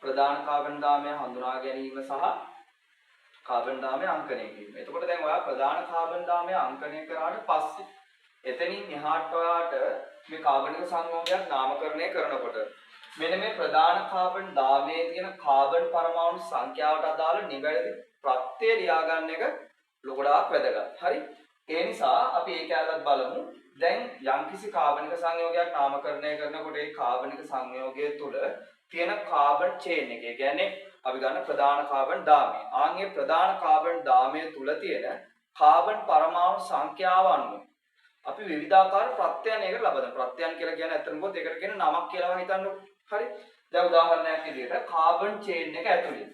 ප්‍රධාන කාබන් දාමය හඳුනා ගැනීම සහ කාබන් දාමය අංකණය කිරීම. එතකොට දැන් ඔයා ප්‍රධාන කාබන් දාමය අංකණය කරාට පස්සේ එතනින් එහාට ඔයාට මේ කාබනික සංයෝගයක් නාමකරණය කරනකොට මෙන්න මේ ප්‍රධාන කාබන් දාමයේ තියෙන කාබන් පරමාණු සංඛ්‍යාවට අදාළ නිවැරදි ප්‍රත්‍ය ලියා ගන්න එක ලොකඩාක් වැදගත්. හරි? ඒ නිසා අපි ඒක ඇලත් බලමු. දැන් යම්කිසි කාබනික සංයෝගයක් නාමකරණය කරනකොට ඒ කාබනික සංයෝගය තුළ තියෙන කාබන් චේන් එක. ඒ කියන්නේ අපි ගන්න ප්‍රධාන කාබන් දාමය. ආන්ගේ ප්‍රධාන කාබන් දාමය තුළ තියෙන කාබන් පරමාණු සංඛ්‍යාව අනුව අපි විවිධාකාර ප්‍රත්‍යයන් එකට ලබන. ප්‍රත්‍යයන් කියලා කියන්නේ අතන මොකද ඒකට කියන නමක් කියලා හිතන්නකො. හරි? දැන් උදාහරණයක් විදිහට කාබන් චේන් එක ඇතුළේ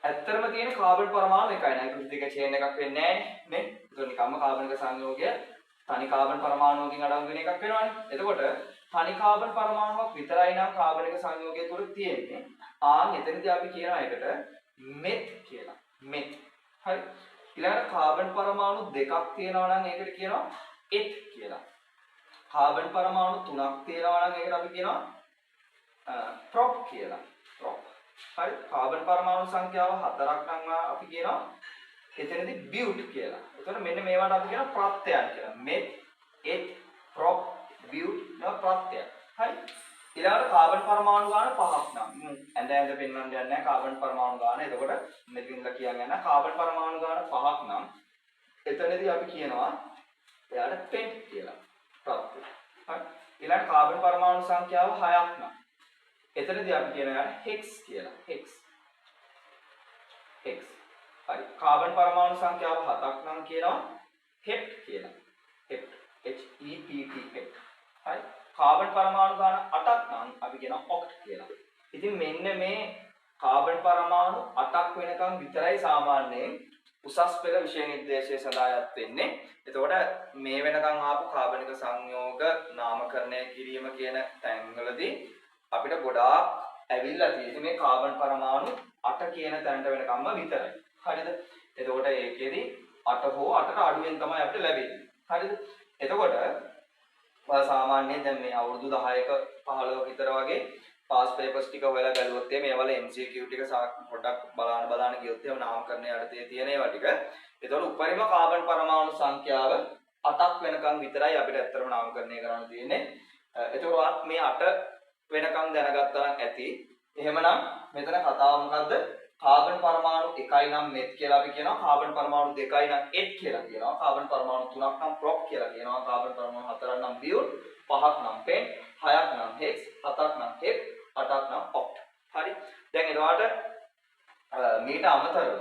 ඇත්තටම තියෙන කාබන් පරමාණු එකයි නේද? දෙක චේන් එකක් වෙන්නේ නැහැ නේ. ඒක නිකම්ම කාබනික සංයෝගය තනි කාබන් පරමාණුවකින් අඩංගු වෙන එකක් වෙනවනේ. එතකොට තනි කාබන් පරමාණුවක් විතරයි නම් කාබනික සංයෝගය තුල තියෙන්නේ. එතනදී අපි කියනවා එකට මෙත් කියලා. මෙත්. හරි? ඊළඟට කාබන් පරමාණු දෙකක් තියෙනවා නම් ඒකට කියනවා එත් කියලා. කාබන් පරමාණු තුනක් තියෙනවා නම් ඒකට අපි කියනවා ප්‍රොප් කියලා. ප්‍රොප්. හරි? කාබන් පරමාණු සංඛ්‍යාව 4ක් නම් අපි කියනවා එතනදී බියුට් කියලා. එතකොට මෙන්න මේවට අපි කියනවා ප්‍රත්‍යයන් කියලා. මෙත්, එත්, ප්‍රොප්, බියුට් නවා ප්‍රත්‍යය. හරි? ඊළඟට කාබන් පරමාණු ගාන 5ක් නම්. ඇඳ පෙන්වන්න යන්නේ නැහැ කාබන් පරමාණු ගාන. එතකොට මෙතනින්ද කියන්නේ නැහැ කාබන් පරමාණු ගාන 5ක් නම් එතනදී අපි කියනවා එයාට පෙන්ට් කියලා. ප්‍රත්‍යය. හරි? ඊළඟට කාබන් පරමාණු සංඛ්‍යාව 6ක් නම් එතනදී අපි කියනවා එයාට හෙක්ස් කියලා. හෙක්ස්. හෙක්ස්. හරි. කාබන් පරමාණු සංඛ්‍යාව 7ක් නම් කියනවා හෙප්ට් කියලා. හෙප්ට්. H E P T හෙප්ට්. හරි. කාබන් පරමාණු ගාන 8ක් නම් අපි කියනවා ඔක්ට් කියලා. ඉතින් මෙන්න මේ කාබන් පරමාණු 8ක් වෙනකම් විතරයි සාමාන්‍යයෙන් උසස් පෙළ විෂය නිර්දේශය සඳහා යත් වෙන්නේ. එතකොට මේ වෙනකම් ආපු කාබනික සංයෝග නාමකරණය කිරීම කියන තැන්වලදී අපිට ගොඩාක් ඇවිල්ලා තියෙන්නේ මේ කාබන් පරමාණු 8 කියන තැනට වෙනකම්ම විතරයි. හරිද? එතකොට ඒකෙදි 8 හෝ 8ට අඩුවෙන් තමයි අපිට ලැබෙන්නේ. හරිද? එතකොට සාමාන්‍යයෙන් දැන් මේ අවුරුදු 10ක 15ක විතර වගේ පාස් පේපර්ස් ටික හොයලා බැලුවොත් මේවල MCQ ටික පොඩ්ඩක් බලන්න ගියොත් එහෙම නාමකරණය යටතේ තියෙන ඒවා ටික. එතකොට උපරිම කාබන් පරමාණු සංඛ්‍යාව 8ක් වෙනකම් විතරයි අපිට ඇත්තටම නාමකරණය කරන්න තියෙන්නේ. එතකොට මේ 8 වෙනකම් දැනගත්තා නම් ඇති. එහෙමනම් මෙතන කතාව මොකද්ද? කාබන් පරමාණු 1යි නම් මෙත් කියලා අපි කියනවා. කාබන් පරමාණු 2යි නම් එත් කියලා කියනවා. කාබන් පරමාණු 3ක් නම් ප්‍රොප් කියලා කියනවා. කාබන් පරමාණු 4ක් නම් බියුට්, 5ක් නම් පෙන්ට්, 6ක් නම් හෙක්ස්, 7ක් නම් හෙප්, 8ක් නම් ඔක්ට්. හරි? දැන් එතකොට මීට අමතරව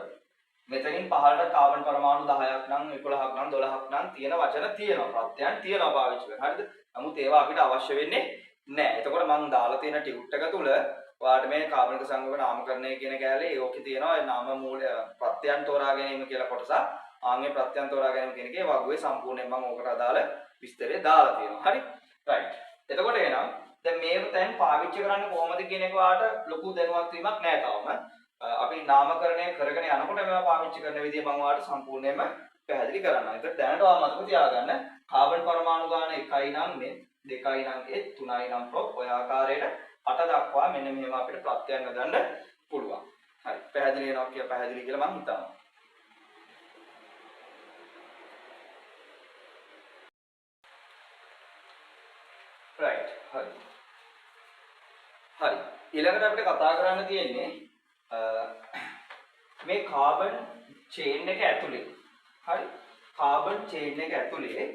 මෙතනින් පහළට කාබන් පරමාණු 10ක් නම් 11ක් නම් 12ක් නම් තියෙන වචන තියෙනවා. ප්‍රත්‍යයන් තියෙනවා පාවිච්චි කරලා. හරිද? නමුත් ඒවා අපිට අවශ්‍ය වෙන්නේ නැහැ. එතකොට මම දාලා තියෙන ටියුට් එක තුල ඔයාලට මේ කාබනික සංයෝග නාමකරණය කියන කැලේ ඒකේ තියෙනවා නාම මූල ප්‍රත්‍යයන් තෝරා ගැනීම කියලා කොටස. ආන්ගේ ප්‍රත්‍යයන් තෝරා ගැනීම කියන එකේ වගුවේ සම්පූර්ණයෙන් මම ඕකට අදාළ විස්තරය දාලා තියෙනවා. හරි? රයිට්. එතකොට එහෙනම් දැන් මේක දැන් පාවිච්චි කරන්නේ කොහොමද කියන එක ඔයාලට ලොකු දැනුවත් වීමක් නැහැ තාම. අපි නාමකරණය කරගෙන යනකොට මේවා පාවිච්චි කරන විදිය මම ඔයාලට සම්පූර්ණයෙන්ම පැහැදිලි කරන්නම්. ඒත් දැනට ඔයා මතක තියාගන්න කාබන් පරමාණු ගාන 1යි නම් මේ 2යි නම් එත් 3යි නම් ප්‍රොප් ඔය ආකාරයට 8 දක්වා මෙන්න මෙහෙම අපිට ප්‍රත්‍යයන් හදන්න පුළුවන්. හරි. පැහැදිලි වෙනවා කියලා පැහැදිලි කියලා මම හිතනවා. right. හරි. හරි. ඊළඟට අපිට කතා කරන්න තියෙන්නේ මේ කාබන් චේන් එක ඇතුලේ. හරි. කාබන් චේන් එක ඇතුලේ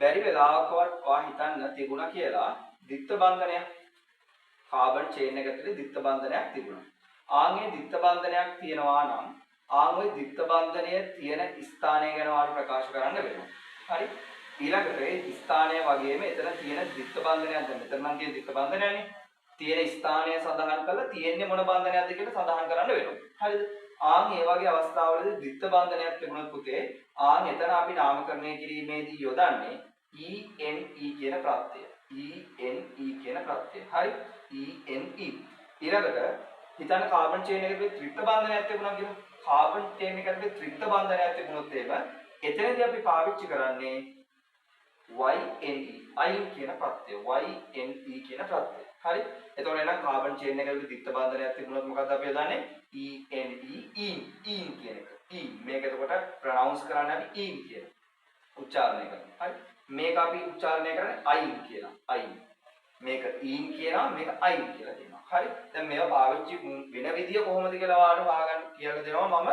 බැරි වෙලාවකවත් ඔයා හිතන්න තිබුණා කියලා ද්විත්ව බන්ධනයක්. කාබන් චේන් එක ඇතුලේ ද්විත්ව බන්ධනයක් තිබුණා. ආන්ගේ ද්විත්ව බන්ධනයක් තියෙනවා නම් ආන්ගේ ද්විත්ව බන්ධනය තියෙන ස්ථානය ගැන ඔයාලට ප්‍රකාශ කරන්න වෙනවා. හරි? ඊළඟට ඒ ස්ථානය වගේම එතන තියෙන ද්විත්ව බන්ධනයක් දැන් මෙතන නම් තියෙන ද්විත්ව බන්ධනයනේ. තියෙන ස්ථානය සඳහන් කරලා තියෙන්නේ මොන බන්ධනයක්ද කියලා සඳහන් කරන්න වෙනවා. හරිද? ආන් ඒ වගේ අවස්ථාවලදී ද්විත්ව බන්ධනයක් තිබුණොත් පුතේ ආන් එතන අපි නාමකරණය කිරීමේදී යොදන්නේ ENE කියන ප්‍රත්‍යය. ENE කියන ප්‍රත්‍යය. හරි? ENE. ඊළඟට හිතන්න කාබන් චේන් එකේ ත්‍රිත්ව බන්ධනයක් තිබුණා කියලා. කාබන් චේන් එකේ ත්‍රිත්ව බන්ධනයක් තිබුණොත් එහෙම එතනදී අපි පාවිච්චි කරන්නේ YNE. I කියන ප්‍රත්‍යය. YNE කියන ප්‍රත්‍යය. හරි. එතකොට එහෙනම් කාබන් චේන් එකක ද්විත්ව බන්ධනයක් තිබුණොත් මොකද්ද අපි හදන්නේ? ඊන් කියන එක. මේක එතකොට ප්‍රොනවුන්ස් කරන්නේ අපි ඊන් කියලා. උච්චාරණය කරනවා. හරි. මේක අපි උච්චාරණය කරන්නේ අයින් කියලා. අයින්. මේක ඊන් කියනවා මේක අයින් කියලා කියනවා. හරි. දැන් මේවා පාවිච්චි වෙන විදිය කොහොමද කියලා ඔයාලට හොයාගන්න කියලා දෙනවා මම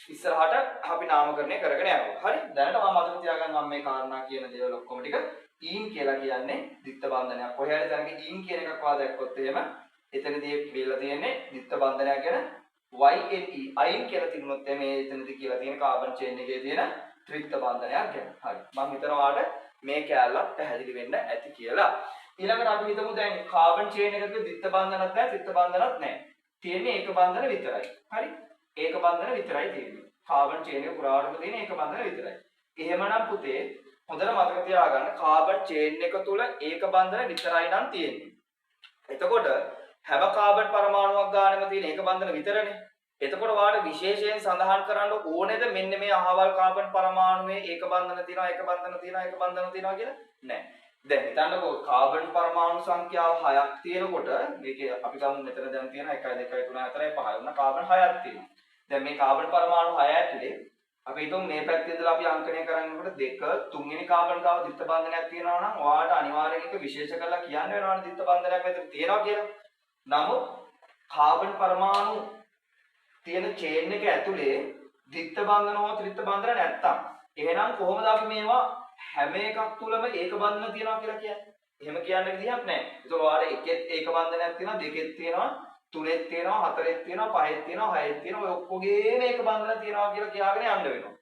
ඉස්සරහට අපි නාමකරණය කරගෙන යනවා. හරි. දැනට මම මතක තියාගන්න මම මේ කාරණා කියන දේවල් ඔක්කොම ටික ඊන් කියලා කියන්නේ ද්විත්ව බන්ධනයක්. කොහේ හරි තැනක ඊන් කියන එකක් වා දැක්කොත් එහෙම එතනදී කියලා තියෙන්නේ ද්විත්ව බන්ධනයක් ගැන YNE අයින් කියලා තිබුණොත් මේ එතනදී කියලා තියෙන කාබන් චේන් එකේ තියෙන ත්‍රිත්ව බන්ධනයක් ගැන. හරි. මම හිතනවා ඔයාලට මේ කැලලක් පැහැදිලි වෙන්න ඇති කියලා. ඊළඟට අපි හිතමු දැන් කාබන් චේන් එකක ද්විත්ව බන්ධනක් නැහැ ත්‍රිත්ව බන්ධනක් නැහැ. තියෙන්නේ ඒක බන්ධන විතරයි. හරි. ඒක බන්ධන විතරයි තියෙන්නේ. කාබන් චේන් එක පුරාවටම තියෙන ඒක බන්ධන විතරයි. එහෙමනම් පුතේ හොඳට මතක තියාගන්න කාබන් චේන් එක තුල ඒක බන්ධන විතරයි නම් තියෙන්නේ. එතකොට හැම කාබන් පරමාණුවක් ගානෙම තියෙන ඒක බන්ධන විතරනේ. එතකොට වාට විශේෂයෙන් සඳහන් කරන්න ඕනේද මෙන්න මේ අහවල් කාබන් පරමාණුවේ ඒක බන්ධන තියෙනවා ඒක බන්ධන තියෙනවා ඒක බන්ධන තියෙනවා කියලා? නෑ. දැන් හිතන්නකෝ කාබන් පරමාණු සංඛ්‍යාව 6ක් තියෙනකොට මේකේ අපි ගමු මෙතන දැන් තියෙන 1 2 3 4 5 වුණා කාබන් 6ක් තියෙනවා. දැන් මේ කාබන් පරමාණු 6 ඇතුලේ අපි හිතමු මේ පැත්තේ ඉඳලා අපි අංකණය කරනකොට 2 3 වෙනි කාබන් ගාව ද්විත්ව බන්ධනයක් තියෙනවා නම් ඔයාලට අනිවාර්යයෙන් ඒක විශේෂ කරලා කියන්න වෙනවනේ ද්විත්ව බන්ධනයක් මෙතන තියෙනවා කියලා. නමුත් කාබන් පරමාණු තියෙන චේන් එක ඇතුලේ ද්විත්ව බන්ධන හෝ ත්‍රිත්ව බන්ධන නැත්තම් එහෙනම් කොහොමද අපි මේවා හැම එකක් තුලම ඒක බන්ධන තියනවා කියලා කියන්නේ? එහෙම කියන්න විදිහක් නැහැ. ඒක ඔයාලට එකෙත් ඒක බන්ධනයක් තියෙනවා, දෙකෙත් තියෙනවා, තුනෙත් තියෙනවා, හතරෙත් තියෙනවා, පහෙත් තියෙනවා, හයෙත් තියෙනවා. ඔය ඔක්කොගේම ඒක බන්ධන තියනවා කියලා කියාගෙන යන්න වෙනවා.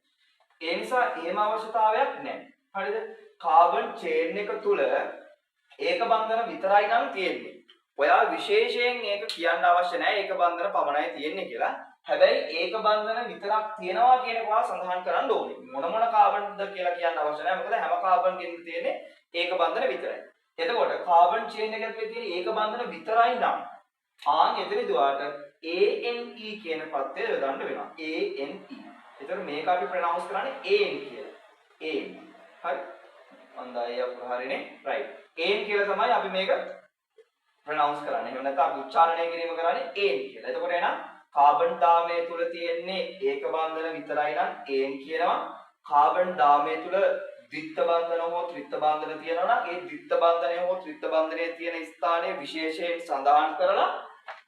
ඒ නිසා එහෙම අවශ්‍යතාවයක් නැහැ. හරිද? කාබන් චේන් එක තුල ඒක බන්ධන විතරයි නම් තියෙන්නේ. ඔයා විශේෂයෙන් මේක කියන්න අවශ්‍ය නැහැ ඒක බන්ධන පමණයි තියෙන්නේ කියලා. හැබැයි ඒක බන්ධන විතරක් තියෙනවා කියන එක ඔයා සඳහන් කරන්න ඕනේ. මොන කාබන්ද කියලා කියන්න අවශ්‍ය නැහැ. මොකද හැම කාබන් ගෙන්න තියෙන්නේ ඒක බන්ධන විතරයි. එතකොට කාබන් චේන් එකක තියෙන ඒක බන්ධන විතරයි නම් ආන් එතනදී ඔයාට ANE කියන පදය යොදන්න වෙනවා. ANE. එතකොට මේක අපි ප්‍රොනවුන්ස් කරන්නේ AN කියලා. AN. හරි. හොඳයි අපහරිනේ. right. AN කියලා තමයි අපි මේක ප්‍රොනවුන්ස් කරන්නේ. එහෙම නැත්නම් අපි උච්චාරණය කිරීම කරන්නේ AN කියලා. එතකොට එහෙනම් කාබන් දාමයේ තුල තියෙන්නේ ඒක බන්ධන විතරයි නම් AN කියනවා. කාබන් දාමයේ තුල ද්විත්ව බන්ධන හෝ ත්‍රිත්ව බන්ධන තියෙනවා නම් ඒ ද්විත්ව බන්ධනය හෝ ත්‍රිත්ව බන්ධනයේ තියෙන ස්ථානයේ විශේෂයෙන් සඳහන් කරලා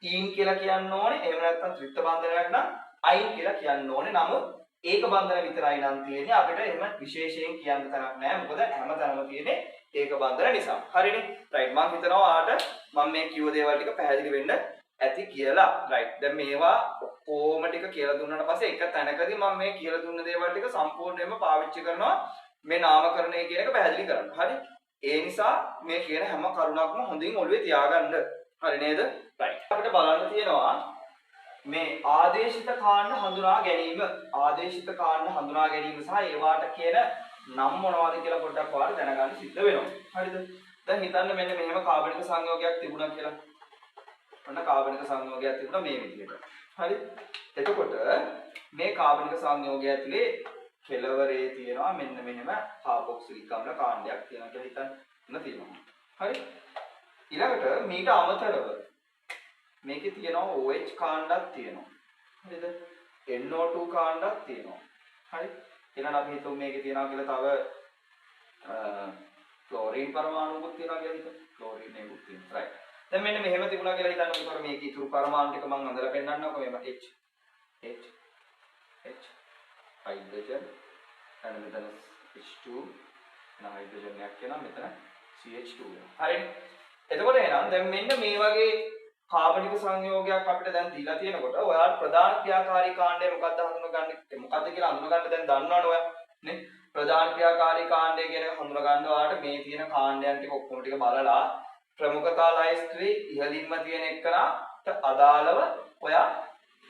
ඊන් කියලා කියන්න ඕනේ. එහෙම නැත්නම් ත්‍රිත්ව බන්ධනයක් නම් අයින් කියලා කියන්න ඕනේ. නමුත් ඒක බන්ධන විතරයි නම් තියෙන්නේ. අපිට එහෙම විශේෂයෙන් කියන්න තරක් නැහැ. මොකද හැමතැනම තියෙන්නේ ඒක බන්ධන නිසා. හරිනේ? right. මම හිතනවා ඔයාලට මම මේ කිව්ව දේවල් ටික පැහැදිලි වෙන්න ඇති කියලා. right. දැන් මේවා ඔක්කොම ටික කියලා දුන්නාට පස්සේ එක තැනකදී මම මේ කියලා දුන්න දේවල් ටික සම්පූර්ණයෙන්ම පාවිච්චි කරනවා මේ නාමකරණය කියන එක පැහැදිලි කරන්න. හරි? ඒ නිසා මේ කියන හැම කරුණක්ම හොඳින් ඔළුවේ තියාගන්න. හරි නේද? right. අපිට බලන්න තියෙනවා මේ ආදේශිත කාණ්ඩ හඳුනා ගැනීම. ආදේශිත කාණ්ඩ හඳුනා ගැනීම සහ ඒවාට කියන නම් මොනවද කියලා පොඩ්ඩක් ඔයාලා දැනගන්න සිද්ධ වෙනවා. හරිද? දැන් හිතන්න මෙන්න මෙහෙම කාබනික සංයෝගයක් තිබුණා කියලා. ඔන්න කාබනික සංයෝගයක් තිබුණා මේ විදිහට. හරි? එතකොට මේ කාබනික සංයෝගය ඇතුලේ කෙලවරේ තියෙනවා මෙන්න මෙහෙම කාබොක්සිලික් අම්ල කාණ්ඩයක් තියෙනවා කියලා හිතන්න තියෙනවා. හරි? ඊළඟට මීට අමතරව මේකේ තියෙනවා OH කාණ්ඩක් තියෙනවා. හරිද? NO2 කාණ්ඩක් තියෙනවා. හරි? ඊළඟ අපි හිතමු මේකේ තියෙනවා කියලා තව ක්ලෝරින් පරමාණුකුත් තියෙනවා කියලා හිතමු. ක්ලෝරින් එකකුත් තියෙනවා. right. දැන් මෙන්න මෙහෙම තිබුණා කියලා හිතන්න. මොකද මේකේ ඉතුරු පරමාණු ටික මම අඳලා පෙන්නන්නම්කෝ. මේව H හයිඩ්‍රජන් and මෙතන H2 හයිඩ්‍රජන් එකක් කියනවා මෙතන CH2 වෙනවා. හරිනේ? එතකොට එහෙනම් දැන් මෙන්න මේ වගේ කාබනික සංයෝගයක් අපිට දැන් දීලා තියෙනකොට ඔයාලා ප්‍රධාන ක්‍රියාකාරී කාණ්ඩය මොකක්ද හඳුනගන්නේ මොකක්ද කියලා හඳුනගන්න දැන් දන්නවනේ ඔයා නේ ප්‍රධාන ක්‍රියාකාරී කාණ්ඩය කියන එක හඳුනගන්න ඔයාලට මේ තියෙන කාණ්ඩයන් ටික ඔක්කොම ටික බලලා ප්‍රමුඛතා ලයිස්ට්ුවේ ඉහළින්ම තියෙන එකකට අදාළව ඔයා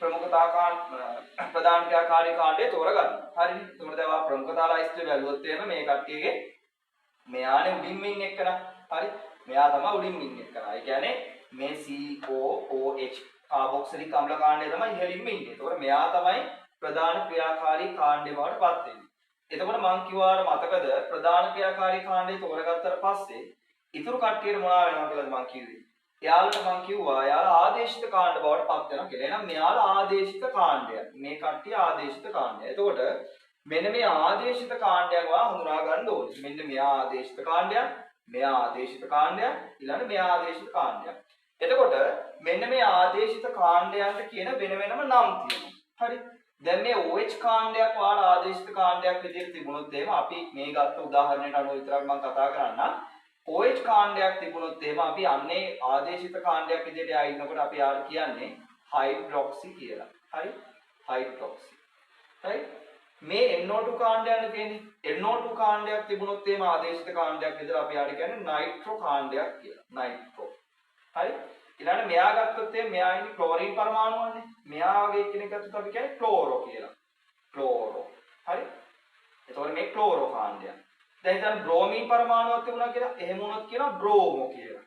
ප්‍රධාන ක්‍රියාකාරී කාණ්ඩය තෝරගන්න. හරිනේ? එතකොට දැන් ඔයා ප්‍රමුඛතා ලයිස්ට්ුවේ බැලුවොත් එහෙම මේ කට්ටියගේ මෙයානේ උඩින්ම ඉන්නේ එක්කන. හරි? මෙයා තමයි උඩින්ම ඉන්නේ එක්කන. ඒ කියන්නේ මේ COOH කාබොක්සිලික් අම්ල කාණ්ඩය තමයි ඉහළින්ම ඉන්නේ. එතකොට මෙයා තමයි ප්‍රධාන ක්‍රියාකාරී කාණ්ඩය බවට පත් වෙන්නේ. එතකොට මම කිව්වාට මතකද ප්‍රධාන ක්‍රියාකාරී කාණ්ඩය තෝරගත්තට පස්සේ ඉතුරු කට්ටියට මොනවා වෙනවද කියලාද මම කිව්වේ. එයාලට මම කිව්වා එයාලා ආදේශිත කාණ්ඩ බවට පත් වෙනවා කියලා. එහෙනම් මෙයාලා ආදේශිත කාණ්ඩය. මේ කට්ටිය ආදේශිත කාණ්ඩය. එතකොට මෙන්න මේ ආදේශිත කාණ්ඩයක් වා හඳුනා ගන්න ඕනේ. මෙන්න මෙයා ආදේශිත කාණ්ඩයක්, මෙයා ආදේශිත කාණ්ඩයක්, ඊළඟ මෙයා ආදේශිත කාණ්ඩයක්. එතකොට මෙන්න මේ ආදේශිත කාණ්ඩයන්ට කියන වෙන වෙනම නම් තියෙනවා. හරි. දැන් මේ OH කාණ්ඩයක් වාර ආදේශිත කාණ්ඩයක් විදිහට තිබුණොත් එහෙම අපි මේ ගත්ත උදාහරණයට අනුව විතරක් මම කතා කරන්නම්. OH කාණ්ඩයක් තිබුණොත් එහෙම අපි අන්නේ ආදේශිත කාණ්ඩයක් විදිහට ආ ඉන්නකොට අපි යාට කියන්නේ හයිඩ්‍රොක්සි කියලා. හරි? හයිඩ්‍රොක්සි. හරි? මේ NO2 කාණ්ඩයන් තියෙන්නේ NO2 කාණ්ඩයක් තිබුණොත් එහෙම ආදේශිත කාණ්ඩයක් විදිහට අපි යාට කියන්නේ නයිට්‍රෝ කාණ්ඩයක් කියලා. නයිට්‍රෝ. හරි? ඊළඟට මෙයා ගත්තොත් එහෙම මෙයා ඉන්නේ ක්ලෝරින් පරමාණුවනේ. මෙයා වගේ කෙනෙක් ගත්තොත් අපි කියන්නේ ක්ලෝරෝ කියලා. ක්ලෝරෝ. හරි? එතකොට මේ ක්ලෝරෝ කාණ්ඩයක්. දැන් හිතන්න බ්‍රෝමීන් පරමාණුවක් තිබුණා කියලා. එහෙම වුණොත් කියනවා බ්‍රෝමෝ කියලා.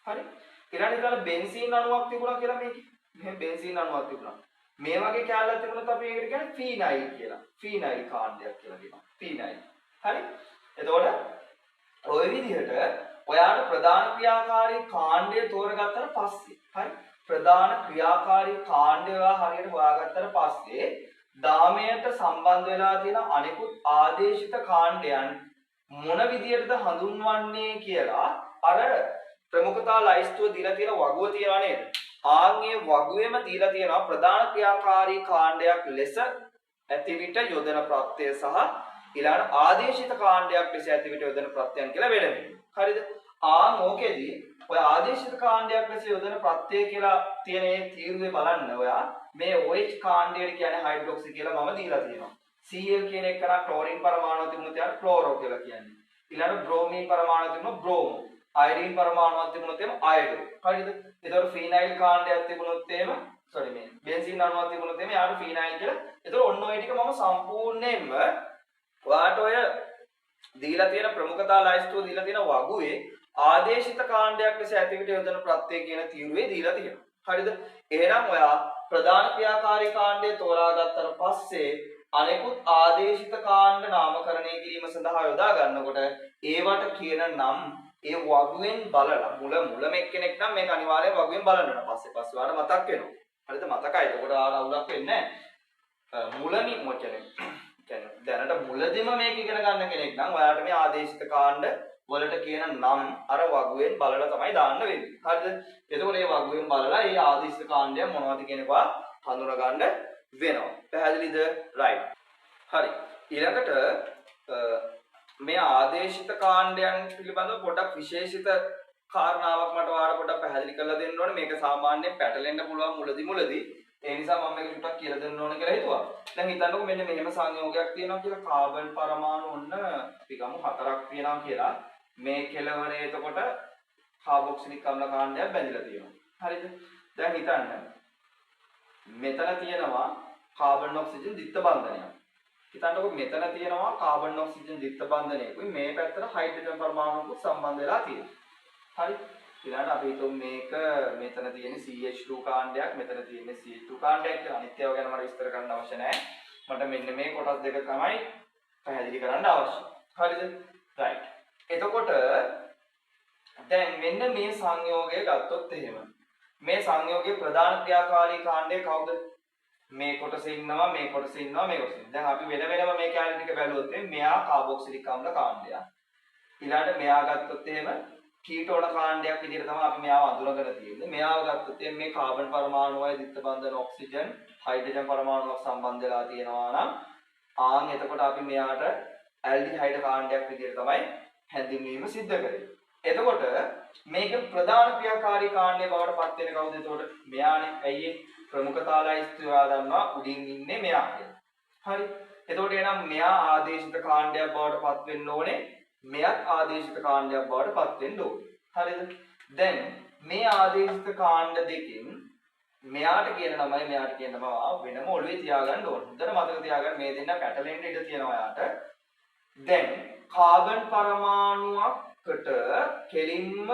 හරි? ඊළඟට හිතන්න බෙන්සීන් අණුවක් තිබුණා කියලා මේකේ. මෙහෙම බෙන්සීන් අණුවක් තිබුණා. මේ වගේ කැලලක් තිබුණොත් අපි ඒකට කියන්නේ ෆීනයිල් කියලා. ෆීනයිල් කාණ්ඩයක් කියලා කියනවා. ෆීනයිල්. හරි? එතකොට ඔය විදිහට ඔයාට ප්‍රධාන ක්‍රියාකාරී කාණ්ඩය තෝරගත්තට පස්සේ හරි ප්‍රධාන ක්‍රියාකාරී කාණ්ඩය හරියට හොයාගත්තට පස්සේ දාමයට සම්බන්ධ වෙලා තියෙන අනිකුත් ආදේශිත කාණ්ඩයන් මොන විදියටද හඳුන්වන්නේ කියලා අර ප්‍රමුඛතා ලයිස්තුව දීලා තියෙන වගුව තියනවා නේද? ආන්ගේ වගුවේම දීලා තියෙනවා ප්‍රධාන ක්‍රියාකාරී කාණ්ඩයක් ලෙස ඇතිවිට යොදන ප්‍රත්‍යය සහ ඊළඟ ආදේශිත කාණ්ඩයක් ලෙස ඇතිවිට යොදන ප්‍රත්‍යයන් කියලා වෙලෙන්නේ. හරිද? ඕකේදී ඔය ආදේශිත කාණ්ඩයක් ලෙස යොදන ප්‍රත්‍යය කියලා තියෙන ඒ තීරුවේ බලන්න ඔයා මේ OH කාණ්ඩයට කියන්නේ හයිඩ්‍රොක්සි කියලා මම දීලා තියෙනවා. Cl කියන එක කරා ක්ලෝරින් පරමාණුව තිබුණොත් යාට ක්ලෝරෝ කියලා කියන්නේ. ඊළඟ බ්‍රෝමීන් පරමාණුව තිබුණොත් බ්‍රෝමෝ. අයඩින් පරමාණුවක් තිබුණොත් එම අයඩෝ. හරිද? ඒතකොට ෆීනයිල් කාණ්ඩයක් තිබුණොත් එම මේ බෙන්සීන් අණුවක් තිබුණොත් එම යාට ෆීනයිල් කියලා. ඒතකොට ඔන්න ඔය ටික මම සම්පූර්ණයෙන්ම ඔයාට ඔය දීලා තියෙන ප්‍රමුඛතා ලයිස්තුව දීලා තියෙන වගුවේ ආදේශිත කාණ්ඩයක් ලෙස ඇතිවිට යොදන ප්‍රත්‍යය කියන තීරුවේ දීලා තියෙනවා. හරිද? එහෙනම් ඔයා ප්‍රධාන ක්‍රියාකාරී කාණ්ඩය තෝරාගත්තට පස්සේ අනෙකුත් ආදේශිත කාණ්ඩ නාමකරණය කිරීම සඳහා යොදා ගන්නකොට ඒවට කියන නම් ඒ වගුවෙන් බලලා මුල මෙක්කෙනෙක් නම් මේක අනිවාර්යයෙන් වගුවෙන් බලන්න ඕන. පස්සේ ඔයාලට මතක් වෙනවා. හරිද? මතකයි. එතකොට ආර අවුලක් වෙන්නේ නැහැ. මුලමින් මොකද දැනට මුලදීම මේක ඉගෙන ගන්න කෙනෙක් නම් ඔයාලට මේ ආදේශිත කාණ්ඩ වලට කියන නම් අර වගුවෙන් බලලා තමයි දාන්න වෙන්නේ. හරිද? එතකොට මේ වගුවෙන් බලලා මේ ආදේශිත කාණ්ඩය මොනවද කියන එක හඳුනා ගන්න වෙනවා. පැහැදිලිද? right. හරි. ඊළඟට මේ ආදේශිත කාණ්ඩයන් පිළිබඳව පොඩක් විශේෂිත කාරණාවක් මට ඔයාලට පොඩක් පැහැදිලි කරලා දෙන්න ඕනේ. මේක සාමාන්‍යයෙන් පැටලෙන්න පුළුවන් මුලදී. ඒ නිසා මම මේක ටිකක් කියලා දෙන්න ඕනේ කියලා හිතුවා. දැන් හිතන්නකෝ මෙන්න මෙහෙම සංයෝගයක් තියෙනවා කියලා කාබන් පරමාණු ඔන්න අපි ගමු 4ක් තියෙනවා කියලා. මේ කෙලවරේ එතකොට කාබොක්සිලික් අම්ල කාණ්ඩයක් බැඳිලා තියෙනවා. හරිද? දැන් හිතන්න මෙතන තියෙනවා කාබන් ඔක්සිජන් ද්විත්ව බන්ධනයක්. හිතන්නකෝ මෙතන තියෙනවා කාබන් ඔක්සිජන් ද්විත්ව බන්ධනයකුයි මේ පැත්තට හයිඩ්‍රජන් පරමාණුකුත් සම්බන්ධ වෙලා තියෙනවා. හරි? ඊළඟට අපි හිතමු මේක මෙතන තියෙන CH2 කාණ්ඩයක් මෙතන තියෙන CH2 කාණ්ඩයක් කියලා. අනිත් ඒවා ගැන මට විස්තර කරන්න අවශ්‍ය නැහැ. මට මෙන්න මේ කොටස් දෙක තමයි පැහැදිලි කරන්න අවශ්‍ය. හරිද? right. එතකොට දැන් මෙන්න මේ සංයෝගය ගත්තොත් එහෙම මේ සංයෝගයේ ප්‍රධාන ක්‍රියාකාරී කාණ්ඩය කවුද? මේ කොටසේ ඉන්නවා මේ කොටසේ ඉන්නවා මේ කොටසේ. දැන් අපි වෙන වෙනම මේ කැලේ ටික බැලුවොත් මෙයා කාබොක්සිලික් අම්ල කාණ්ඩයක්. ඊළඟට මෙයා ගත්තොත් එහෙම කීටෝන කාණ්ඩයක් විදිහට තමයි අපි මෙයාව අඳුරගෙන තියෙන්නේ. මෙයාව ගත්තොත් මේ කාබන් පරමාණුවයි ද්විත්ව බන්ධන ඔක්සිජන් හයිඩ්‍රජන් පරමාණුවක් සම්බන්ධ වෙලා තියෙනවා නම් ආන් එතකොට අපි මෙයාට ඇල්ඩිහයිඩ් කාණ්ඩයක් විදිහට තමයි හැඳින්වීම සිද්ධ කරන්නේ. එතකොට මේක ප්‍රධාන ක්‍රියාකාරී කාණ්ඩය බවට පත් වෙන කවුද? එතකොට මෙයානේ. ඇයි ඒ ප්‍රමුඛතා ලයිස්තුව දන්නවා උඩින් ඉන්නේ මෙයා කියලා. හරි. එතකොට එහෙනම් මෙයා ආදේශිත කාණ්ඩයක් බවට පත් වෙන්න ඕනේ. මෙයත් ආදේශිත කාණ්ඩයක් බවට පත් වෙන්න ඕනේ. හරිද? දැන් මේ ආදේශිත කාණ්ඩ දෙකෙන් මෙයාට කියන නමයි මෙයාට කියන නම වෙනම ඔළුවේ තියාගන්න ඕනේ. හොඳට මතක තියාගන්න මේ දෙන්න පැටලෙන්න ඉඩ තියෙනවා යාට. දැන් කාබන් පරමාණුවකට කෙලින්ම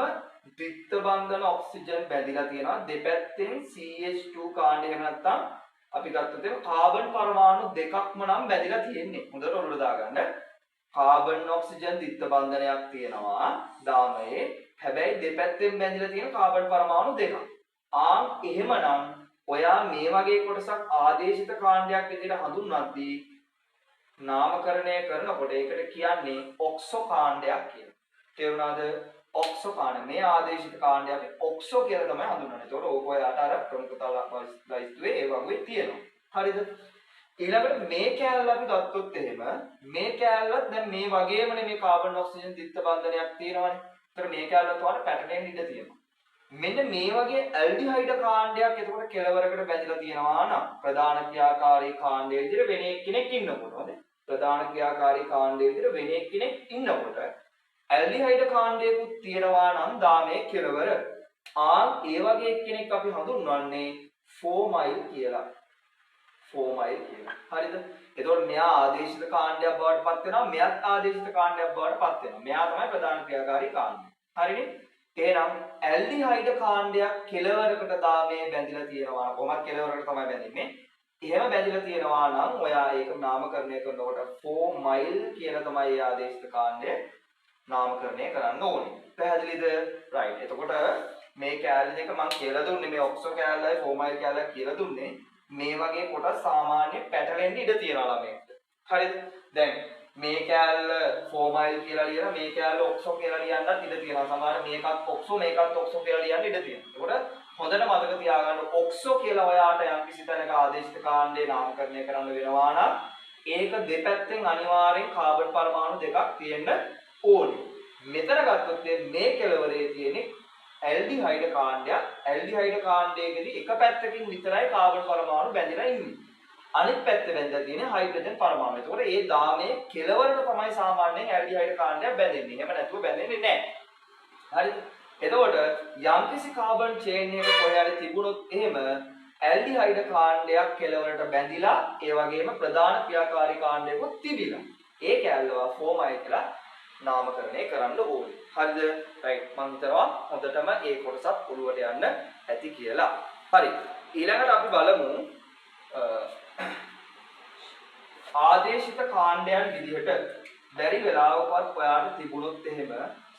ද්විත්ව බන්ධන ඔක්සිජන් බැඳිලා තියෙනවා. දෙපැත්තෙන් CH2 කාණ්ඩය එහෙම නැත්නම් අපි ගත්තොත් කාබන් පරමාණු දෙකක්ම නම් බැඳිලා තියෙන්නේ. හොඳට ඔළුවට දාගන්න. කාබන් ඔක්සිජන් ද්විත්ව බන්ධනයක් තියෙනවා දාමයේ. හැබැයි දෙපැත්තෙන් බැඳිලා තියෙන කාබන් පරමාණු දෙකක්. ආන් එහෙමනම් ඔයා මේ වගේ කොටසක් ආදේශිත කාණ්ඩයක් විදිහට හඳුන්වද්දී නාමකරණය කරනකොට ඒකට කියන්නේ ඔක්සෝ කාණ්ඩයක් කියලා. තේරුණාද? ඔක්සෝ කාණ්ඩ. මේ ආදේශිත කාණ්ඩය අපි ඔක්සෝ කියලා තමයි හඳුන්වන්නේ. ඒතකොට ඕක ඔයාට අර ප්‍රමුඛතා ලයිස්තුවේ ඒ වගේ තියෙනවා. හරිද? ඊළඟට මේ කැලල අපි ගත්තොත් එහෙම මේ කැලලත් දැන් මේ වගේම මේ කාබන් ඔක්සිජන් ද්විත්ව බන්ධනයක් තියෙනවනේ. ඒතර මේ කැලලත් වල පැටලෙන්න ඉඩ තියෙනවා. මෙන්න මේ වගේ ඇල්ඩිහයිඩ් කාණ්ඩයක් එතකොට කෙලවරකට බැඳලා තියෙනවා නම් ප්‍රධාන ක්‍රියාකාරී කාණ්ඩයේ විදිහට වෙන එක්කෙනෙක් ඉන්නකොට ප්‍රධාන ක්‍රියාකාරී කාණ්ඩයේ විදිහට වෙන එක්කෙනෙක් ඉන්නකොට ඇල්ඩිහයිඩ් කාණ්ඩයකුත් තියෙනවා නම් දාමේ කෙලවර ඒ වගේ එක්කෙනෙක් අපි හඳුන්වන්නේ ෆෝමයිල් කියලා. ෆෝමයිල් කියලා. හරිද? එතකොට මෙයා ආදේශිත කාණ්ඩයක් බවට පත් වෙනවා. මෙයාත් ආදේශිත කාණ්ඩයක් බවට පත් වෙනවා. මෙයා තමයි ප්‍රධාන ක්‍රියාකාරී කාණ්ඩය. හරිනේ? එහෙනම් ඇල්ඩිහයිඩ් කාණ්ඩයක් කෙලවරකට දාමේ බැඳිලා තියෙනවා. කොහොමද කෙලවරකට තමයි බැඳින්නේ? එහෙම බැඳිලා තියෙනවා නම් ඔයා ඒක නාමකරණය කරනකොට ෆෝමයිල් කියලා තමයි ආදේශිත කාණ්ඩය නාමකරණය කරන්න ඕනේ. පැහැදිලිද? රයිට්. එතකොට මේ කැලේ දෙක මම කියලා දුන්නේ මේ ඔක්සෝ කැලලයි ෆෝමයිල් කැලලයි කියලා දුන්නේ. මේ වගේ කොටස් සාමාන්‍ය පැටලෙන්න ඉඩ තියෙනවා ළමයින්ට. හරිද? දැන් මේ කැලල ෆෝමයිල් කියලා ලියලා මේ කැලල ඔක්සෝ කියලා ලියන්නත් ඉඩ තියෙනවා. සමහර මේකත් ඔක්සෝ මේකත් ඔක්සෝ කියලා ලියන්න ඉඩ තියෙනවා. ඒකට හොඳට මතක තියාගන්න ඔක්සෝ කියලා ඔයාට යම්කිසි තැනක ආදේශිත කාණ්ඩේ නාමකරණය කරන්න වෙනවා නම් ඒක දෙපැත්තෙන් අනිවාර්යෙන් කාබන් පරමාණු දෙකක් තියෙන්න ඕනේ. මෙතන ගත්තොත් මේ කෙලවරේ තියෙන්නේ ඇල්ඩිහයිඩ් කාණ්ඩයක්. ඇල්ඩිහයිඩ් කාණ්ඩයේදී එක පැත්තකින් විතරයි කාබන් පරමාණු බැඳලා ඉන්නේ. අනිත් පැත්තේ බැඳලා තියෙන්නේ හයිඩ්‍රජන් පරමාණු. ඒකෝර ඒ දාමේ කෙලවරට තමයි සාමාන්‍යයෙන් ඇල්ඩිහයිඩ් කාණ්ඩයක් බැඳෙන්නේ. එහෙම නැතුව බැඳෙන්නේ නැහැ. හරිද? එතකොට යම්කිසි කාබන් චේන් එකක කොහේ තිබුණොත් එහෙම ඇල්ඩිහයිඩ් කාණ්ඩයක් කෙලවරට බැඳිලා ඒ වගේම ප්‍රධාන ක්‍රියාකාරී කාණ්ඩයකුත් තිබිලා. ඒ කැලලවා ෆෝමයිල් කියලා නාමකරණය කරන්න ඕනේ. හරිද? රයිට්. මම හිතනවා හොඳටම ඒ කොටසත් ඔළුවට යන්න ඇති කියලා. හරි. ඊළඟට අපි බලමු ආදේශිත කාණ්ඩයන් විදිහට බැරි වෙලාවකවත් ඔයාලට තිබුණොත් එහෙම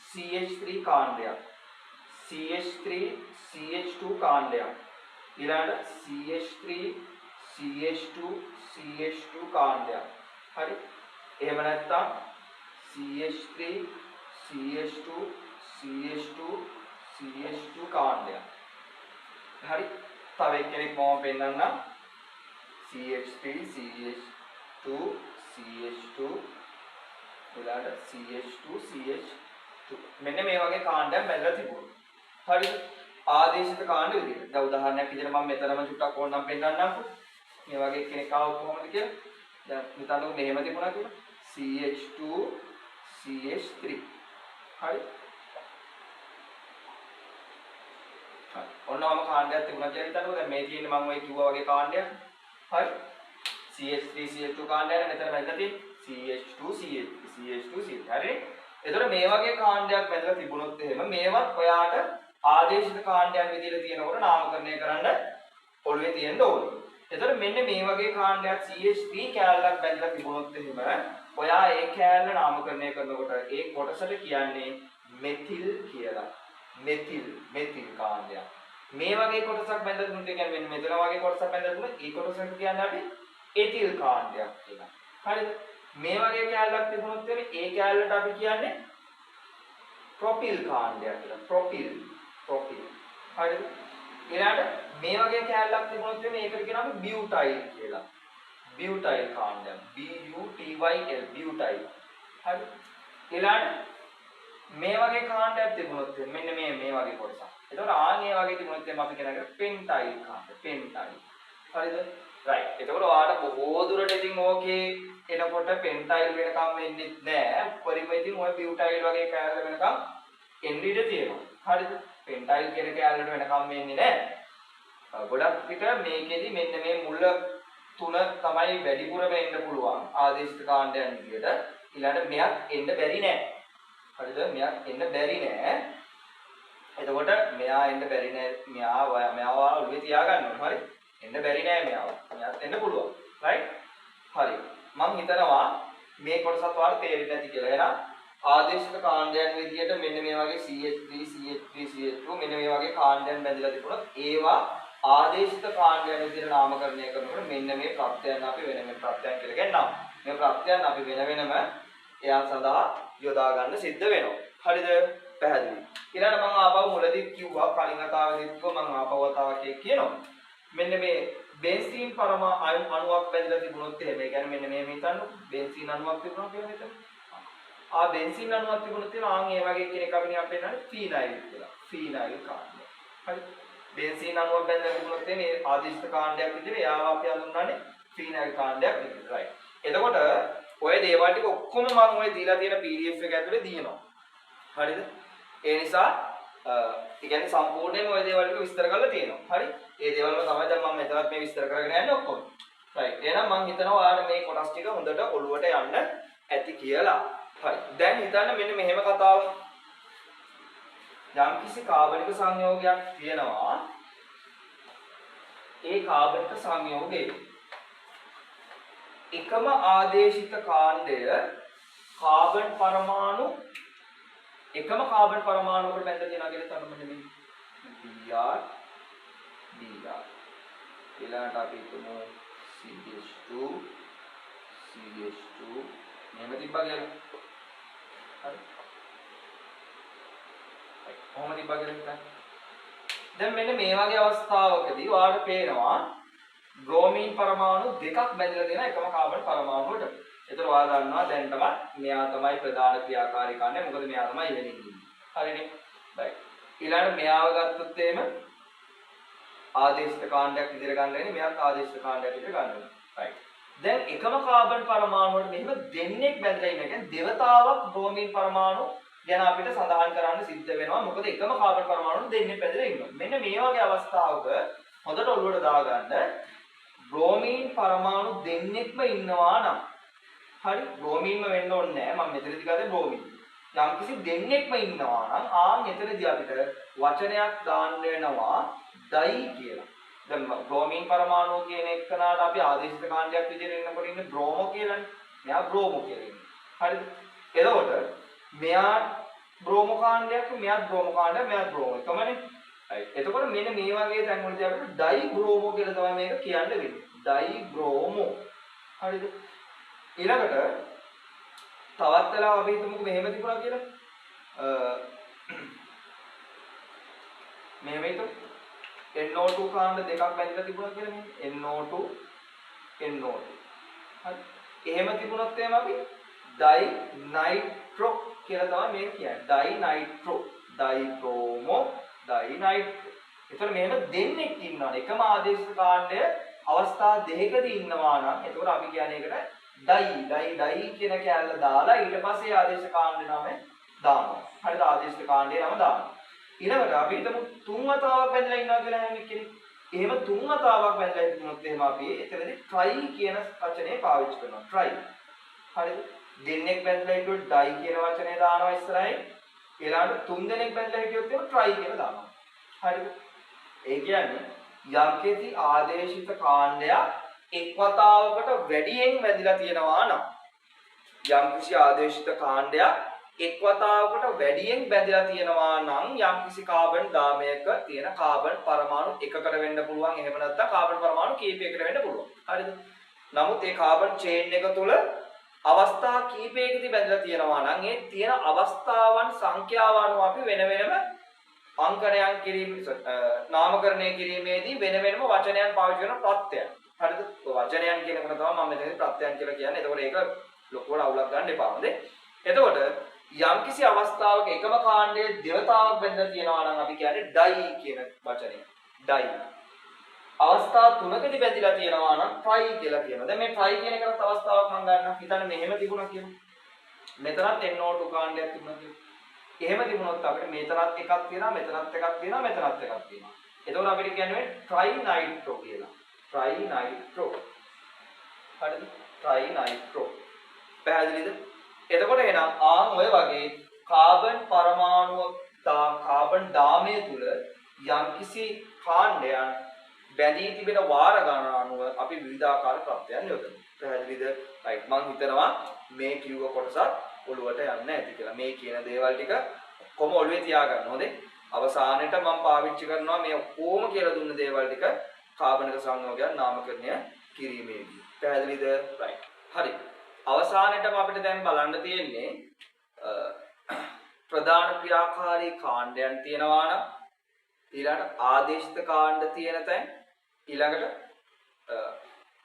CH3 කාණ්ඩයක් CH3 CH2 කාණ්ඩයක් ඊළඟට CH3 CH2 CH2 කාණ්ඩයක්. හරි. එහෙම නැත්නම් CH3 CH2 CH2 CH2 කාණ්ඩයක්. හරි. තව එක්කෙනෙක් මම පෙන්නන්නම් CH3 CH2 CH2 ඊළඟට CH2 CH2 මෙන්න මේ වගේ කාණ්ඩයක් බැලලා තිබුණා. හරිද? ආදේශිත කාණ්ඩ විදිහට. දැන් උදාහරණයක් විදිහට මම මෙතනම චුට්ටක් ඕනනම් පෙන්නන්නම්කෝ. මේ වගේ කෙනෙක් ආවොත් කොහොමද කියලා? දැන් හිතන්නකෝ මෙහෙම තිබුණා කියලා. CH2 CH3. හරි. හරි. ඔන්නවම කාණ්ඩයක් තිබුණා කියලා හිතන්නකෝ. දැන් මේ තියෙන්නේ මම ඔය කිව්වා වගේ කාණ්ඩයක්. හරි. CH3 CH2 කාණ්ඩයක් මෙතන බැලලා තියෙන්නේ CH2 CH2 CH. හරි. එතකොට මේ වගේ කාණ්ඩයක් බැලලා තිබුණොත් එහෙම මේවත් ඔයාට ආදේශිත කාණ්ඩයන් විදිහට තියෙනකොට නාමකරණය කරන්න ඔළුවේ තියෙන්න ඕනේ. එතකොට මෙන්න මේ වගේ කාණ්ඩයක් CH3 කැලලක් බැඳලා තිබුණොත් එහෙම ඔයා ඒ කැලල නාමකරණය කරනකොට ඒ කොටසට කියන්නේ මෙතිල් කියලා. මෙතිල් කාණ්ඩයක්. මේ වගේ කොටසක් බැඳලා තිබුණොත් ඒ කියන්නේ මෙන්න මෙතන වගේ කොටසක් බැඳලා තිබුණොත් ඒ කොටසට කියන්නේ අපි එතිල් කාණ්ඩයක් කියලා. හරිද? මේ වගේ කැලලක් තිබුණොත් ඒ කැලලට අපි කියන්නේ ප්‍රොපිල් කාණ්ඩයක් කියලා. ප්‍රොපිල්. හරිද? ඊළඟට මේ වගේ කැලලක් තිබුණොත් මේකට කියනවා අපි බියුටයිල් කියලා. බියුටයිල් කාණ්ඩයක්. BUTYL බියුටයිල්. හරි? ඊළඟට මේ වගේ කාණ්ඩයක් තිබුණොත් මෙන්න මේ වගේ කොටසක්. එතකොට මේ වගේ තිබුණොත් අපි කියනවා පෙන්ටයිල් කාණ්ඩ. පෙන්ටයිල්. හරිද? රයිට්. එතකොට ඔයාලට බොහෝ දුරට ඉතින් ඕකේ එනකොට පෙන්ටයිල් වෙනකම් වෙන්නේ නැහැ. පරිම ඉතින් ඔය බියුටයිල් වගේ කැලල වෙනකම් එන්න ඉඩ තියෙනවා. හරිද? පෙන්ටයිල් කියන කැලලට වෙනකම් වෙන්නේ නැහැ. ගොඩක් විට මේකෙදි මෙන්න මේ මුල තුන තමයි වැඩිපුරම එන්න පුළුවන් ආදේශිත කාණ්ඩයන් විදියට. ඊළඟට මෙයක් එන්න බැරි නෑ. හරිද? මෙයක් එන්න බැරි නෑ. එතකොට මෙයා එන්න බැරි නෑ. මෙයාව ඔළුවේ තියාගන්න ඕනේ. හරි? එන්න බැරි නෑ මෙයාව. මෙයාත් එන්න පුළුවන්. රයිට්? හරි. මම හිතනවා මේ කොටසත් ඔයාලට තේරෙන්නේ නැති කියලා. එහෙනම් ආදේශිත කාණ්ඩයන් විදියට මෙන්න මේ වගේ CH3 CH3 CH2 මෙන්න මේ වගේ කාණ්ඩයන් බැඳලා තිබුණොත් ඒවා ආදේශිත කාණ්ඩයන් විදියට නාමකරණය කරනකොට මෙන්න මේ ප්‍රත්‍යයන් අපි වෙන වෙන ප්‍රත්‍යයන් කියලා කියනවා. මේ ප්‍රත්‍යයන් අපි වෙන වෙනම එයා සඳහා යොදා ගන්න සිද්ධ වෙනවා. හරිද? පැහැදිලි. ඊළඟට මම ආපහු මුලදී කිව්වා කලින් කතාවේදීත් කිව්වා මම ආපහු වතාවක් කියනවා. මෙන්න මේ බෙන්සීන් අණුවක් බැඳලා තිබුණොත් එහෙම. ඒ කියන්නේ මෙන්න මේ හිතන්නකො බෙන්සීන් අණුවක් තිබුණා කියලා හිතමු. ආ බෙන්සීන් අණුවක් තිබුණොත් එහෙම ආන් ඒ වගේ කෙනෙක් අපිට අපෙන්නන්නේ ෆීනයිල් කියලා. ෆීනයිල් කාණ්ඩය. හරි. බෙන්සීන් අණුවක් බැඳලා තිබුණොත් එහෙම ඒ ආදිෂ්ඨ කාණ්ඩයක් විදිහට එයාව අපි හඳුන්වන්නේ ෆීනයිල් කාණ්ඩයක් විදිහට. රයිට්. එතකොට ඔය දේවල් ටික ඔක්කොම මම ඔය දීලා තියෙන PDF එක ඇතුලේ දිනනවා. හරිද? ඒ නිසා ඒ කියන්නේ සම්පූර්ණයෙන්ම ඔය දේවල් ටික විස්තර කරලා තියෙනවා. හරි? ඒ දේවල්ම තමයි දැන් මම මෙතනත් මේ විස්තර කරගෙන යන්නේ ඔක්කොම. රයිට්. එහෙනම් මම හිතනවා ඔයාලට මේ කොටස් ටික හොඳට ඔළුවට යන්න ඇති කියලා. හරි. දැන් හිතන්න මෙන්න මෙහෙම කතාවක්. යම්කිසි කාබනික සංයෝගයක් තියෙනවා. ඒ කාබනික සංයෝගයේ එකම ආදේශිත කාණ්ඩය කාබන් පරමාණු එකම කාබන් පරමාණුවකට බැඳලා තියෙනවා කියලා තමයි මෙන්න මේ Br ඊළඟට අපි හිතමු CH2 මෙහෙම තිබ්බා කියලා. හරි. කොහොමද තිබ්බා කියලා හිතන්න. දැන් මෙන්න මේ වගේ අවස්ථාවකදී ඔයාලට පේනවා බ්‍රෝමීන් පරමාණු දෙකක් බැඳලා තියෙන එකම කාබන් පරමාණුවට. ඒතර ඔයාලා දන්නවා දැන් තමයි මෙයා තමයි ප්‍රධාන ක්‍රියාකාරී කාණ්ඩය. මොකද මෙයා තමයි ඉවෙනින් ඉන්නේ. හරිනේ. right. ඊළඟට මෙයාව ගත්තොත් එහෙම ආදේශිත කාණ්ඩයක් විදිහට ගන්න වෙන්නේ. මෙයාත් ආදේශිත කාණ්ඩයක් විදිහට ගන්න වෙනවා. right. දැන් එකම කාබන් පරමාණුවට මෙහෙම දෙන්නෙක් බැඳලා ඉන්න. කියන්නේ දෙවතාවක් බ්‍රෝමීන් පරමාණු ගැන අපිට සඳහන් කරන්න සිද්ධ වෙනවා. මොකද එකම කාබන් පරමාණු දෙන්නෙක් බැඳලා ඉන්නවා. මෙන්න මේ වගේ අවස්ථාවක හොඳට ඔළුවට දාගන්න බ්‍රෝමීන් පරමාණු දෙන්නෙක්ම ඉන්නවා නම් හරි බ්‍රෝමීන්ම වෙන්න ඕනේ නැහැ. මම මෙතනදී ගත්තේ බ්‍රෝමීන්. යම්කිසි දෙන්නෙක්ම ඉන්නවා නම් ආන් එතනදී අපිට වචනයක් දාන්න වෙනවා ඩයි කියලා. දැන් බ්‍රෝමීන් පරමාණු කියන එකනට අපි ආදේශිත කාණ්ඩයක් විදිහට එන්නකොට ඉන්නේ බ්‍රෝමෝ කියලානේ. මෙයා බ්‍රෝමෝ කියලා ඉන්නේ. හරිද? එතකොට මෙයා බ්‍රෝමෝ කාණ්ඩයක් මෙයාත් බ්‍රෝමෝ කාණ්ඩයක් මෙයාත් බ්‍රෝමෝ එකමනේ. right. එතකොට මෙන්න මේ වගේ තැන් වලදී අපිට ඩයි බ්‍රෝමෝ කියලා තමයි මේක කියන්න වෙන්නේ. ඩයි බ්‍රෝමෝ. හරිද? ඊළඟට තවත් වෙලාව අපි හිතමුකෝ මෙහෙම තිබුණා කියලා. මෙහෙම හිතමු. NO2 කාණ්ඩ දෙකක් බැඳලා තිබුණා කියලා මෙහෙම. NO2 NO2. හරි. එහෙම තිබුණොත් එහෙම අපි ඩයි නයිට්‍රෝ කියලා තමයි මේක කියන්නේ. Di nitro, di bromo, di nitro. ඒතර මෙහෙම දෙන්නෙක් ඉන්නවා. එකම ආදේශිත කාණ්ඩය අවස්ථා දෙකකදී ඉන්නවා නම් එතකොට අපි කියන්නේ ඒකට ඩයි කියන කැලල දාලා ඊට පස්සේ ආදේශ කාණ්ඩ නම දානවා. හරිද? ආදේශ කාණ්ඩේ නම දානවා. ඊළඟට අපි හිතමු තුන් වතාවක් බැඳලා ඉන්නවා කියලා හැම කෙනෙක්. එහෙම තුන් වතාවක් බැඳලා ඉන්නොත් එහෙම අපි එතනදී try කියන වචනේ පාවිච්චි කරනවා. try. හරිද? දෙන්නෙක් බැඳලා හිටියොත් ඩයි කියන වචනේ දානවා ඉස්සරහින්. ඊළඟට තුන් දෙනෙක් බැඳලා හිටියොත් එහෙම try කියලා දානවා. හරිද? ඒ කියන්නේ යම්කිසි ආදේශිත කාණ්ඩයක් එක් වතාවකට වැඩියෙන් වැදිලා තියෙනවා නම් යම්කිසි ආදේශිත කාණ්ඩයක් එක් වතාවකට වැඩියෙන් බැඳලා තියෙනවා නම් යම්කිසි කාබන් දාමයක තියෙන කාබන් පරමාණු එකකට වෙන්න පුළුවන්. එහෙම නැත්නම් කාබන් පරමාණු කීපයකට වෙන්න පුළුවන්. හරිද? නමුත් මේ කාබන් චේන් එක තුල අවස්ථා කීපයකදී බැඳලා තියෙනවා නම් ඒ තියෙන අවස්ථාවන් සංඛ්‍යාව අනුව අපි වෙන වෙනම අංකණයන් කිරීම නාමකරණය කිරීමේදී වෙන වෙනම වචනයන් පාවිච්චි කරන ප්‍රත්‍යයන්. හරිද? වචනයන් කියනකොට තමයි මම මෙතනදී ප්‍රත්‍යයන් කියලා කියන්නේ. එතකොට ඒක ලොකුවට අවුලක් ගන්න එපා. හොඳේ. එතකොට යම්කිසි අවස්ථාවක එකම කාණ්ඩයේ දෙවතාවක් බැඳලා තියෙනවා නම් අපි කියන්නේ ඩයි කියන වචනය. ඩයි. අවස්ථා තුනකදී බැඳලා තියෙනවා නම් ට්‍රයි කියලා කියනවා. දැන් මේ ට්‍රයි කියන එකකට අවස්ථාවක් මම ගන්නවා. හිතන්න මෙහෙම තිබුණා කියලා. මෙතනත් NO2 කාණ්ඩයක් තිබුණා කියලා. එහෙම තිබුණොත් අපිට මෙතනත් එකක් තියෙනවා, මෙතනත් එකක් තියෙනවා, මෙතනත් එකක් තියෙනවා. එතකොට අපිට කියන්නේ ට්‍රයි නයිට්‍රෝ කියලා. ට්‍රයි නයිට්‍රෝ. හරිද? ට්‍රයි නයිට්‍රෝ. පැහැදිලිද? එතකොට එහෙනම් ආන් ඔය වගේ කාබන් පරමාණුව කාබන් දාමය තුල යම්කිසි කාණ්ඩයන් බැඳී තිබෙන වාර ගණන අනුව අපි විවිධාකාර ප්‍රත්‍යයන් යොදනවා. පැහැදිලිද? right මම හිතනවා මේ කිව්ව කොටසත් ඔළුවට යන්නේ නැති කියලා. මේ කියන දේවල් ටික කොහොම ඔළුවේ තියාගන්න හොඳේ. අවසානයේට මම පාවිච්චි කරනවා මේ ඔක්කොම කියලා දුන්න දේවල් ටික කාබනික සංයෝගයන් නාමකරණය කිරීමේදී. පැහැදිලිද? right. හරි. අවසානයේටම අපිට දැන් බලන්න තියෙන්නේ ප්‍රධාන ක්‍රියාකාරී කාණ්ඩයන් තියෙනවා නම් ඊළඟට ආදේශිත කාණ්ඩ තියෙන තැන් ඊළඟට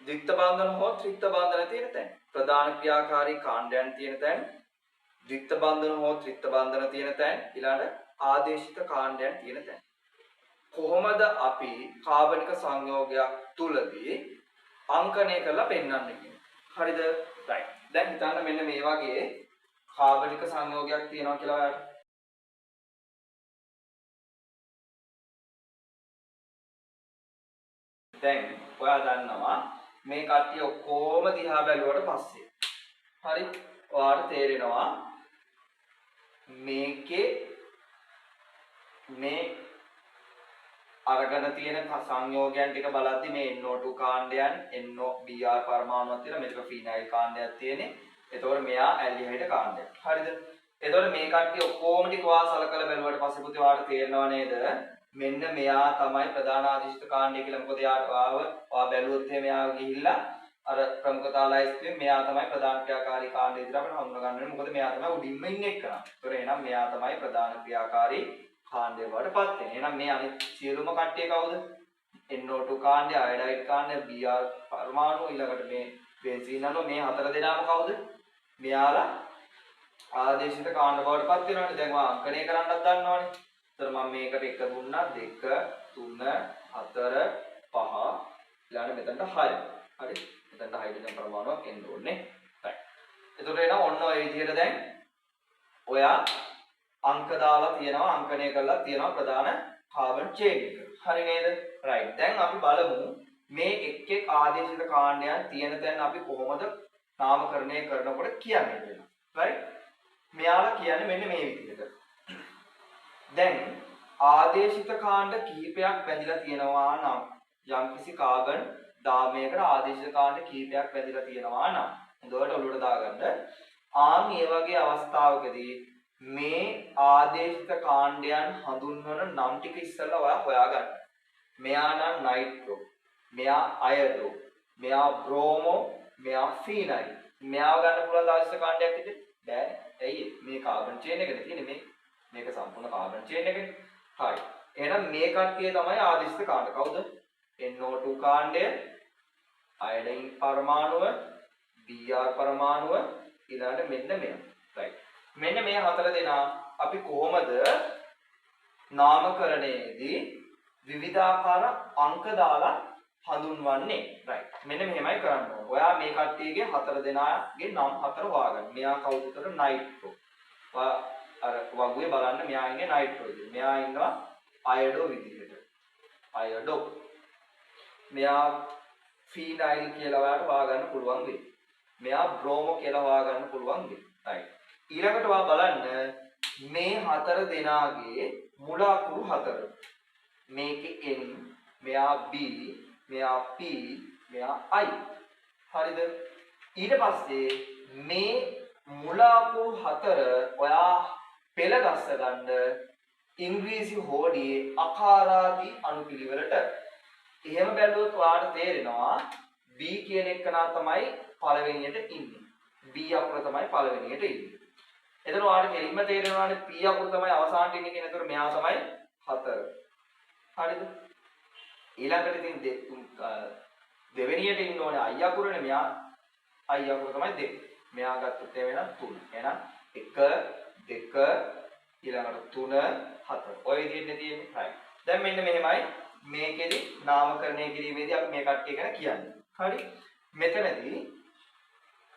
ද්විත්ව බන්ධන හෝ ත්‍රිත්ව බන්ධන තියෙන තැන් ප්‍රධාන ක්‍රියාකාරී කාණ්ඩයන් තියෙන තැන් ද්විත්ව බන්ධන හෝ ත්‍රිත්ව බන්ධන තියෙන තැන් ඊළඟට ආදේශිත කාණ්ඩයන් තියෙන තැන් කොහොමද අපි කාබනික සංයෝගයක් තුලදී අංකණය කරලා පෙන්වන්නේ කියන්නේ. හරිද? right. දැන් හිතන්න මෙන්න මේ වගේ කාබනික සංයෝගයක් තියෙනවා කියලා ඔයාලට. දැන් ඔයා දන්නවා මේ කට්ටිය ඔක්කොම දිහා බැලුවට පස්සේ හරි ඔයාලට තේරෙනවා මේකේ මේ අරගෙන තියෙන සංයෝගයන් ටික බලද්දි මේ NO2 කාණ්ඩයන් NO Br පරමාණුවක් තියෙන මෙතන ෆීනයිල් කාණ්ඩයක් තියෙන්නේ. එතකොට මෙයා ඇල්ඩිහයිඩ් කාණ්ඩයක්. හරිද? එතකොට මේ කට්ටිය ඔක්කොම ටික ඔයා සලකලා බැලුවට පස්සේ පුතේ ඔයාලට තේරෙනව නේද? මෙන්න මෙයා තමයි ප්‍රධාන ආදිශිත කාණ්ඩය කියලා. මොකද ඔයා බැලුවොත් මෙයා ගිහිල්ලා අර ප්‍රමුඛතාලයිස්තුවේ මෙයා තමයි ප්‍රධාන ක්‍රියාකාරී කාණ්ඩය විදිහට අපිට හඳුනා ගන්න වෙන්නේ. මොකද මෙයා තමයි උඩින්ම ඉන්නේ එක්කන. ඒතොර එහෙනම් මෙයා තමයි ප්‍රධාන ක්‍රියාකාරී කාණ්ඩය වඩපත් වෙන්නේ. එහෙනම් මේ අනිත් සියලුම කට්ටිය කවුද? NO2 කාණ්ඩය, අයඩයිඩ් කාණ්ඩය, Br පරමාණු ඊළඟට මේ බෙන්සීන් අණු මේ හතර දෙනාම කවුද? මෙයාලා ආදේශිත කාණ්ඩ වඩපත් වෙනවානේ. දැන් ඔයා අංකණය කරන්නත් දන්නවනේ. ඒතර මම මේකට 1 දුන්නා 2 3 4 5 ඊළඟට මෙතනට 6. හරි? මෙතනට හයිඩ්‍රජන් පරමාණුවක් එන්න ඕනේ. right. එතකොට එනවා ඔන්න ඔය විදිහට දැන් ඔයා අංක දාලා තියනවා අංකණය කරලා තියනවා ප්‍රධාන කාබන් චේන් එක. හරි නේද? right. දැන් අපි බලමු මේ එක් ආදේශිත කාණ්ඩයන් තියෙන තැන අපි කොහොමද නාමකරණය කරනකොට කියන්නේ කියලා. right. මෙයාලා කියන්නේ මෙන්න මේ විදිහට. දැන් ආදේශිත කාණ්ඩ කිහිපයක් බැඳිලා තියෙනවා නම් යම්කිසි කාබන් දාමයකට ආදේශිත කාණ්ඩ කිහිපයක් බැඳිලා තියෙනවා නම් හොඳට ඔලුවට දාගන්න. ආන් මේ වගේ අවස්ථාවකදී මේ ආදේශිත කාණ්ඩයන් හඳුන්වන නම් ටික ඉස්සෙල්ලා ඔයා හොයාගන්න. මෙයා නම් නයිට්‍රෝ, මෙයා අයඩෝ, මෙයා බ්‍රෝමෝ, මෙයා ෆීනයිල්. මෙයාව ගන්න පුළුවන් ආදේශිත කාණ්ඩයක් විදිහට බෑ. ඇයි මේ කාබන් චේන් එකනේ තියෙන්නේ මේක සම්පූර්ණ කාබන් චේන් එකනේ. හරි. එහෙනම් මේ කට්ටිය තමයි ආදේශිත කාණ්ඩ. කවුද? NO2 කාණ්ඩය, අයඩයින් පරමාණුව, Br පරමාණුව ඊළඟට මෙන්න මෙයා. right. මෙන්න මේ හතර දෙනා අපි කොහොමද නාමකරණයේදී විවිධාකාර අංක දාලා හඳුන්වන්නේ. right. මෙන්න මෙහෙමයි කරන්න ඕනේ. ඔයා මේ කට්ටියගේ හතර දෙනාගේ නම් හතර හොයාගන්න. මෙයා කවුද? උතර නයිට්‍රෝ. අර වගුවේ බලන්න මෙයා ඉන්නේ නයිට්‍රෝ විදිහට. මෙයා ඉන්නවා අයඩෝ විදිහට. අයඩෝ. මෙයා ෆීනයිල් කියලා ඔයාලට හොයාගන්න පුළුවන් වෙයි. මෙයා බ්‍රෝමෝ කියලා හොයාගන්න පුළුවන් වෙයි. right. ඊළඟට ඔයා බලන්න මේ හතර දෙනාගේ මුල අකුරු හතර. මේකේ N, මෙයා B, මෙයා P, මෙයා I. හරිද? ඊට පස්සේ මේ මුල අකුරු හතර ඔයා පෙළ ගස්ස ගන්න ඉංග්‍රීසි හෝඩියේ අකාරාදී අනුපිළිවෙලට. එහෙම බැලුවොත් ඔයාලට තේරෙනවා B කියන එකනා තමයි පළවෙනියට ඉන්නේ. B අකුර තමයි පළවෙනියට ඉන්නේ. එතන ඔයාලට කෙලින්ම තේරෙනවානේ P අකුර තමයි අවසානට ඉන්නේ කියන. ඒතර මෙයා තමයි 4. හරිද? ඊළඟට ඉතින් දෙවෙනියට ඉන්න ඕනේ I අකුරනේ. මෙයා I අකුර තමයි 2. මෙයා ගත්තොත් එවෙනම් 3. එහෙනම් 1 2 ඊළඟට 3 4. ඔය විදිහට තියෙන්නේ. right. දැන් මෙන්න මෙහෙමයි මේකෙදි නාමකරණය කිරීමේදී අපි මේ කට්ටිය ගැන කියන්නේ. හරි? මෙතනදී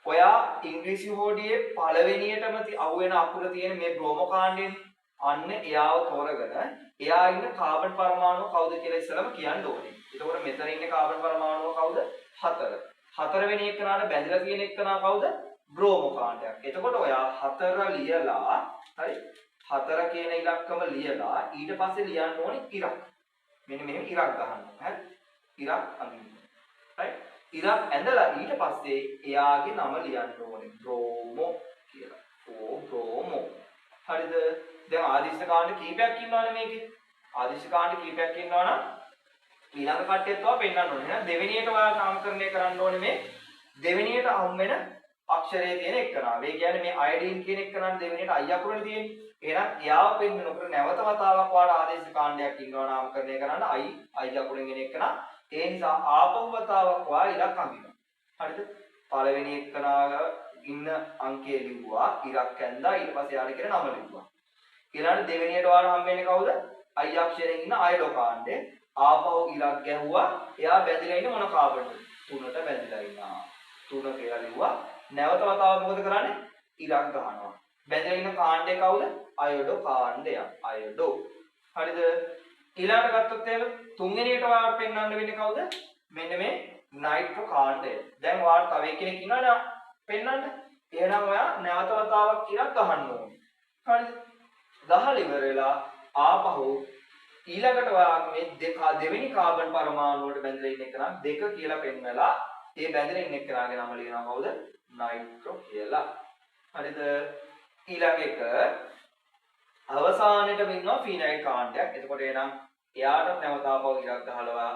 ඔයා ඉංග්‍රීසි හෝඩියේ පළවෙනියටම අහුවෙන අකුර තියෙන මේ බ්‍රෝමෝ කාණ්ඩයෙන් අන්න එයාව තෝරගෙන එයා ඉන්න කාබන් පරමාණුව කවුද කියලා ඉස්සෙල්ලාම කියන්න ඕනේ. එතකොට මෙතන ඉන්නේ කාබන් පරමාණුව කවුද? 4. 4 වෙනි එකනාට බැඳලා තියෙන එකනා කවුද? බ්‍රෝමෝ කාණ්ඩයක්. එතකොට ඔයා 4 ලියලා හරි 4 කියන ඉලක්කම ලියලා ඊට පස්සේ ලියන්න ඕනේ ඉරක්. මෙන්න මෙහෙම ඉරක් ගන්න. හරි? ඉරක් අඳින්න. right? ඉරක් ඇඳලා ඊට පස්සේ එයාගේ නම ලියන්න ඕනේ බ්‍රෝමෝ කියලා. 4 බ්‍රෝමෝ. හරිද? දැන් ආදිශ කාණ්ඩ කීපයක් ඉන්නවනේ මේකේ. ආදිශ කාණ්ඩ කීපයක් ඉන්නවනම් ඊළඟ කට්ටියත් ඔයා පෙන්නන්න ඕනේ. එහෙනම් දෙවෙනියට ඔයා නාමකරණය කරන්න ඕනේ මේ දෙවෙනියට හම් වෙන අක්ෂරයේ තියෙන එක්කනාව. ඒ කියන්නේ මේ අයඩීන් කියන එක්කනාට දෙවෙනියට අය අකුරනේ තියෙන්නේ. එහෙනම් එයාව පෙන්නනකොට නැවත වතාවක් ඔයාලා ආදේශ කාණ්ඩයක් ඉන්නවා නාමකරණය කරන්න අය අකුරෙන් එන එක්කනා. ඒ නිසා ආපහු වතාවක් ඔයා ඉලක්ක අඳිනවා. හරිද? පළවෙනි එක්කනාව ඉන්න අංකය ලිව්වා, ඉරක් ඇඳලා ඊට පස්සේ යාට කියන නම ලිව්වා. ඊළඟ දෙවෙනියට ඔයාලා හම් වෙන්නේ කවුද? අය අක්ෂරයෙන් ඉන්න අයඩෝ කාණ්ඩේ. ආපහු ඉලක් ගැහුවා. එයා බැඳිලා ඉන්නේ මොන කාබන්ද? 3ට බැඳිලා ඉන්නවා. 3 කියලා ලිව්වා. නැවත වතාවක් මොකද කරන්නේ? ඉලක් ගහනවා. බැඳිලා ඉන්න කාණ්ඩේ කවුද? අයඩෝ කාණ්ඩය. අයඩෝ. හරිද? ඊළඟට ගත්තොත් එහෙම තුන්වෙනියට ඔයාලට පෙන්වන්න වෙන්නේ කවුද? මෙන්න මේ නයිට්‍රෝ කාණ්ඩය. දැන් ඔයාලට තව එකෙක් ඉන්නවනේ පෙන්වන්න. එහෙනම් ඔයා නැවත වතාවක් ඉලක් ගහන්න ඕනේ. හරිද? ගහලා ඉවර වෙලා ආපහු ඊළඟට ඔයා මේ දෙවෙනි කාබන් පරමාණු වලට බැඳලා ඉන්න එක නම් 2 කියලා පෙන්වලා ඒ බැඳලා ඉන්න එකනාගේ නම ලියනවා කවුද? නයිට්‍රෝ කියලා. හරිද? ඊළඟ එක අවසානයේට වෙනවා ෆීනයිල් කාණ්ඩයක්. එතකොට එහෙනම් එයාට නැවත ආපහු ඉලක් ගහලා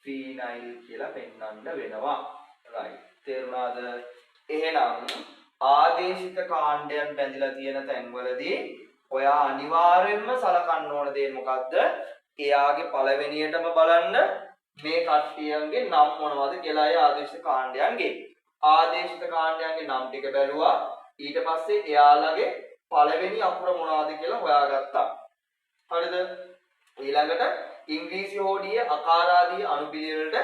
ෆීනයිල් කියලා පෙන්වන්න වෙනවා. right. තේරුණාද? එහෙනම් ආදේශිත කාණ්ඩයන් බැඳලා තියෙන තැන්වලදී ඔයා අනිවාර්යෙන්ම සලකන්න ඕන දේ මොකද්ද? එයාගේ පළවෙනියටම බලන්න මේ කට්ටියන්ගේ නම් මොනවද කියලා ඒ ආදේශිත කාණ්ඩයන්ගේ. ආදේශිත කාණ්ඩයන්ගේ නම් ටික බැලුවා. ඊට පස්සේ එයාලගේ පළවෙනි අකුර මොනවද කියලා හොයාගත්තා. හරිද? ඊළඟට ඉංග්‍රීසි හෝඩියේ ආකාර ආදී අනුපිළිවෙලට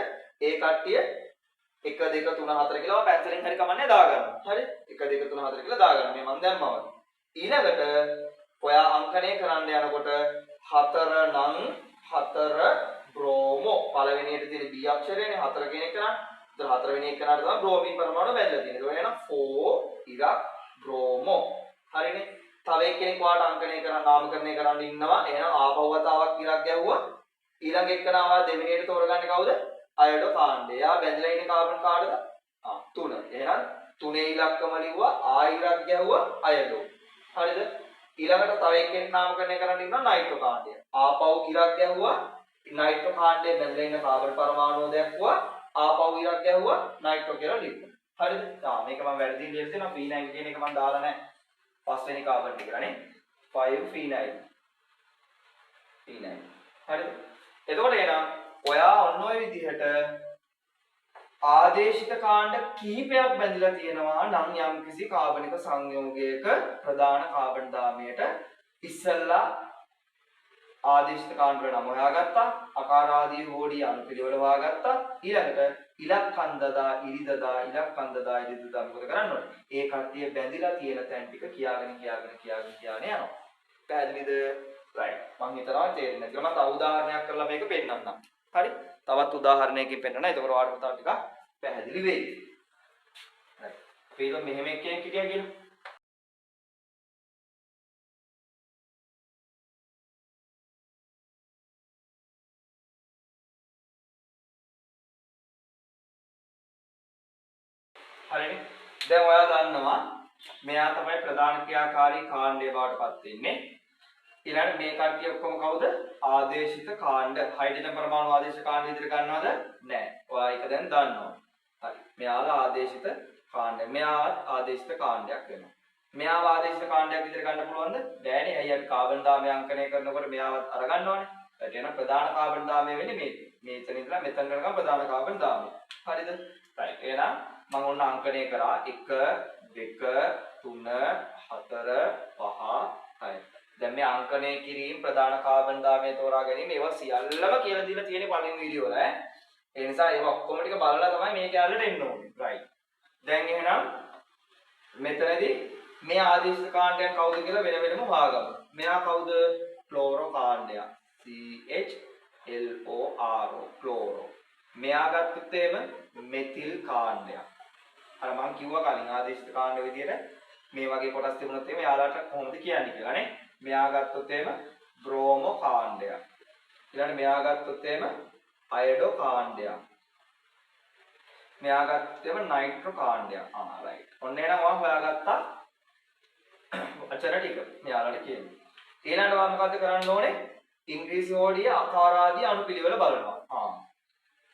ඒ කට්ටිය 1 2 3 4 කියලා පැන්සලෙන් හරි කමන්නේ දාගන්නවා. හරි? 1 2 3 4 කියලා දාගන්න. මේ මම දැම්මා වගේ. ඊළඟට ඔයා අංකණය කරන්න යනකොට 4 නම් 4 බ්‍රෝමෝ පළවෙනියට තියෙන B අක්ෂරයනේ 4 කියන එක නා. ඒතර 4 වෙනි එක නාට තමයි බ්‍රෝමීන් පරමාණු බැඳලා තියෙන්නේ. ඒක වෙනවා 4 ඉරක් බ්‍රෝමෝ. හරිනේ. තව එක්කෙනෙක් ඔයාලට අංකණය කරන්න නාමකරණය කරන්න ඉන්නවා. එහෙනම් ආපහු වතාවක් ඉරක් ගැහුවා. ඊළඟ එක්කනාව දෙවෙනියට තෝරගන්නේ කවුද? අයඩෝ කාණ්ඩය. එයා බැඳලා ඉන්නේ කාබන් කාටද? 3. එහෙනම් 3 ඉලක්කම ලිව්වා. ආයිරක් ගැහුවා අයඩෝ. හරිද? ඊළඟට තව එක්කෙනෙක් නාමකරණය කරන්න ඉන්නවා නයිට්‍රෝ කාණ්ඩය. ආපහු ඉරක් ගැහුවා. නයිට්‍රෝ කාණ්ඩයේ බැඳලා ඉන්න කාබන් පරමාණුව දැක්වුවා. ආපහු ඉරක් ගැහුවා නයිට්‍රෝ කියලා ලිව්වා. හරිද? මේක මම වැරදි විදිහට දෙනවා. ෆීනයිල් කියන එක මම දාලා නැහැ. පස්වෙනි කාබන් ටික නේ. 5 ෆීනයිල්. ෆීනයිල්. හරිද? එතකොට එහෙනම් ඔයා ඔන්න ඔය විදිහට ආදේශිත කාණ්ඩ කිහිපයක් බැඳලා තියෙනවා නම් යම්කිසි කාබනික සංයෝගයක ප්‍රධාන කාබන් දාමයට ඉස්සල්ලා ආදේශිත කාණ්ඩ වල නම හොයාගත්තා, ආකාර ආදී හෝඩිය අනුපිළිවෙල හොයාගත්තා. ඊළඟට ඉලක්කන්දදා ඉරිදදා ඉලක්කන්දදා ඉරිදදා මොකද කරන්න ඕනේ? ඒ කට්ටිය බැඳිලා තියෙන තැන් ටික කියාගෙන යනවා. පැහැදිලිද? right. මම හිතනවා තේරෙන්නේ නැතිව මම තව උදාහරණයක් කරලා මේක පෙන්නන්නම්. හරි? තවත් උදාහරණයකින් පෙන්නන්න. එතකොට ඔයාලට තව ටිකක් පැහැදිලි වෙයි. right. අපි හිතමු මෙහෙම කෙනෙක් හිටියා කියලා. හරිනේ. දැන් ඔයා දන්නවා මෙයා තමයි ප්‍රධාන ක්‍රියාකාරී කාණ්ඩය බවට පත් වෙන්නේ. ඊළඟ මේ කට්ටිය ඔක්කොම කවුද? ආදේශිත කාණ්ඩ. හයිඩ්‍රජන් පරමාණු ආදේශ කාණ්ඩ විදිහට ගන්නවද? නැහැ. ඔයා ඒක දැන් දන්නවා. හරි. මෙයාලා ආදේශිත කාණ්ඩ. මෙයාවත් ආදේශිත කාණ්ඩයක් වෙනවා. මෙයාව ආදේශිත කාණ්ඩයක් විදිහට ගන්න පුළුවන්ද? බෑනේ. ඇයි අපි කාබන් දාමය අංකණය කරනකොට මෙයාවත් අරගන්නවනේ. ඒකට එන ප්‍රධාන කාබන් දාමය වෙන්නේ මේ. මේතන ඉඳලා මෙතන වෙනකම් ප්‍රධාන කාබන් දාමය. හරිද? right. එහෙනම් මම ඔන්න අංකණය කරා 1 2 3 4 5 6. දැන් මේ අංකණය කිරීම ප්‍රධාන කාබන් දාමය තෝරා ගැනීම ඒවා සියල්ලම කියලා දීලා තියෙන පළවෙනි වීඩියෝ වල ඈ. ඒ නිසා ඒවා ඔක්කොම ටික බලලා තමයි මේ කැලලට එන්න ඕනේ. right. දැන් එහෙනම් මෙතනදී මේ ආදේශිත කාණ්ඩයන් කවුද කියලා වෙන වෙනම හොයාගමු. මෙයා කවුද? ක්ලෝරෝ කාණ්ඩය. CHLORO ක්ලෝරෝ. මෙයා ගත්තොත් එහෙම මෙතිල් කාණ්ඩයක්. අර මම කිව්වා කලින් ආදේශිත කාණ්ඩ විදියට මේ වගේ කොටස් තිබුණොත් එහෙම යාළුවාට කොහොමද කියන්නේ කියලා නේ. මෙයා ගත්තොත් එහෙම බ්‍රෝමෝ කාණ්ඩයක්. ඊළඟට මෙයා ගත්තොත් එහෙම අයඩෝ කාණ්ඩයක්. මෙයා ගත්තොත් එහෙම නයිට්‍රෝ කාණ්ඩයක්. right. ඔන්න එහෙනම් මම හොයාගත්තා අචර ටික මෙයාලට කියනවා. ඊළඟට වා මොකද්ද කරන්න ඕනේ? ඉංග්‍රීසි හෝඩිය ආකාර ආදී අනුපිළිවෙල බලනවා.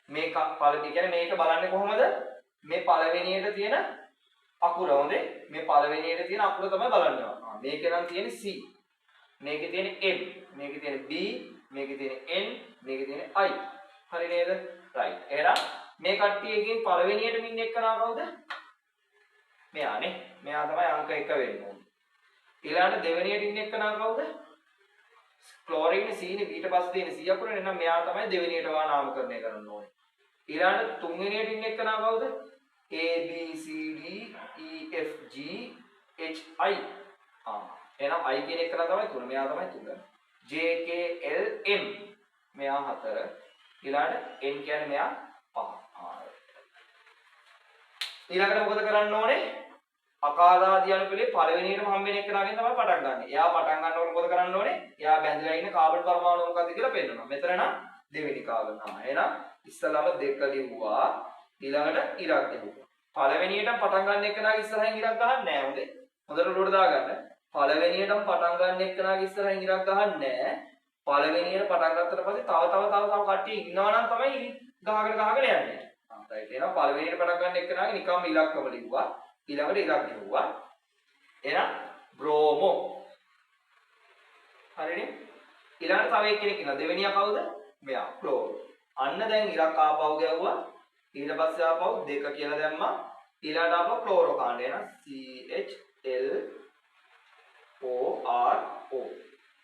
මේක පළවෙනි කියන්නේ මේක බලන්නේ කොහොමද? මේ පළවෙනියට තියෙන අකුර හොඳේ. මේ පළවෙනියට තියෙන අකුර තමයි බලන්නේ. මේකේ නම් තියෙන්නේ C. මේකේ තියෙන්නේ M. මේකේ තියෙන්නේ B. මේකේ තියෙන්නේ N. මේකේ තියෙන්නේ I. හරි නේද? right. එහෙනම් මේ කට්ටියකින් පළවෙනියට මින් එක්කනා කවුද? මෙයානේ. මෙයා තමයි අංක 1 වෙන්න ඕනේ. ඊළඟට දෙවෙනියට ඉන්න එක්කනා කවුද? ක්ලෝරින් C නේ ඊට පස්සේ තියෙන C අකුරනේ. එහෙනම් මෙයා තමයි දෙවෙනියට වා නාමකරණය කරන්න ඕනේ. ඊළඟට තුන්වෙනියට ඉන්න එක්කනා කවුද? A B C D E F G H I. එහෙනම් I කියන එක්කනා තමයි 3. මෙයා තමයි 3. J K L M මෙයා 4. ඊළඟට N කියන්නේ මෙයා 5. ඊළඟට මොකද කරන්න ඕනේ? අකාදාදී අනුපිළිවෙලේ පළවෙනියටම හම්බෙන එක්කනාගෙන් තමයි පටන් ගන්න. එයා පටන් ගන්නකොට මොකද කරන්න ඕනේ? එයා බැඳලා ඉන්න කාබන් පරමාණු මොකක්ද කියලා පෙන්නනවා. මෙතන නම් දෙවෙනි කාබන් තමයි. එහෙනම් ඉස්සලාම 2 ලිව්වා. ඊළඟට ඉරක් දෙවුවා. පළවෙනියටම පටන් ගන්න එක්කනාගේ ඉස්සරහින් ඉරක් ගහන්නේ නැහැ. හොඳේ. හොඳට උඩට දාගන්න. පළවෙනියටම පටන් ගන්න එක්කනාගේ ඉස්සරහින් ඉරක් ගහන්නේ නැහැ. පළවෙනියට පටන් ගත්තට පස්සේ තව කට්ටිය ඉන්නවා නම් තමයි ගහගෙන යන්නේ. right. එහෙනම් පළවෙනියට පටන් ගන්න එක්කනාගේ නිකම්ම ඉලක්කම ලිව්වා. ඊළඟට ඉරක් ලිව්වා. එහෙනම් බ්‍රෝමෝ. හරිනේ? ඊළඟට තව එක්කෙනෙක් ඉන්නවා. දෙවෙනියා කවුද? මෙයා ක්ලෝරෝ. අන්න දැන් ඉරක් ආපහු ගැව්වා. ඊට පස්සේ ආපහු 2 කියලා දැම්මා. ඊළඟට ආපහු ක්ලෝරෝ කාණ්ඩ. එහෙනම් CHLORO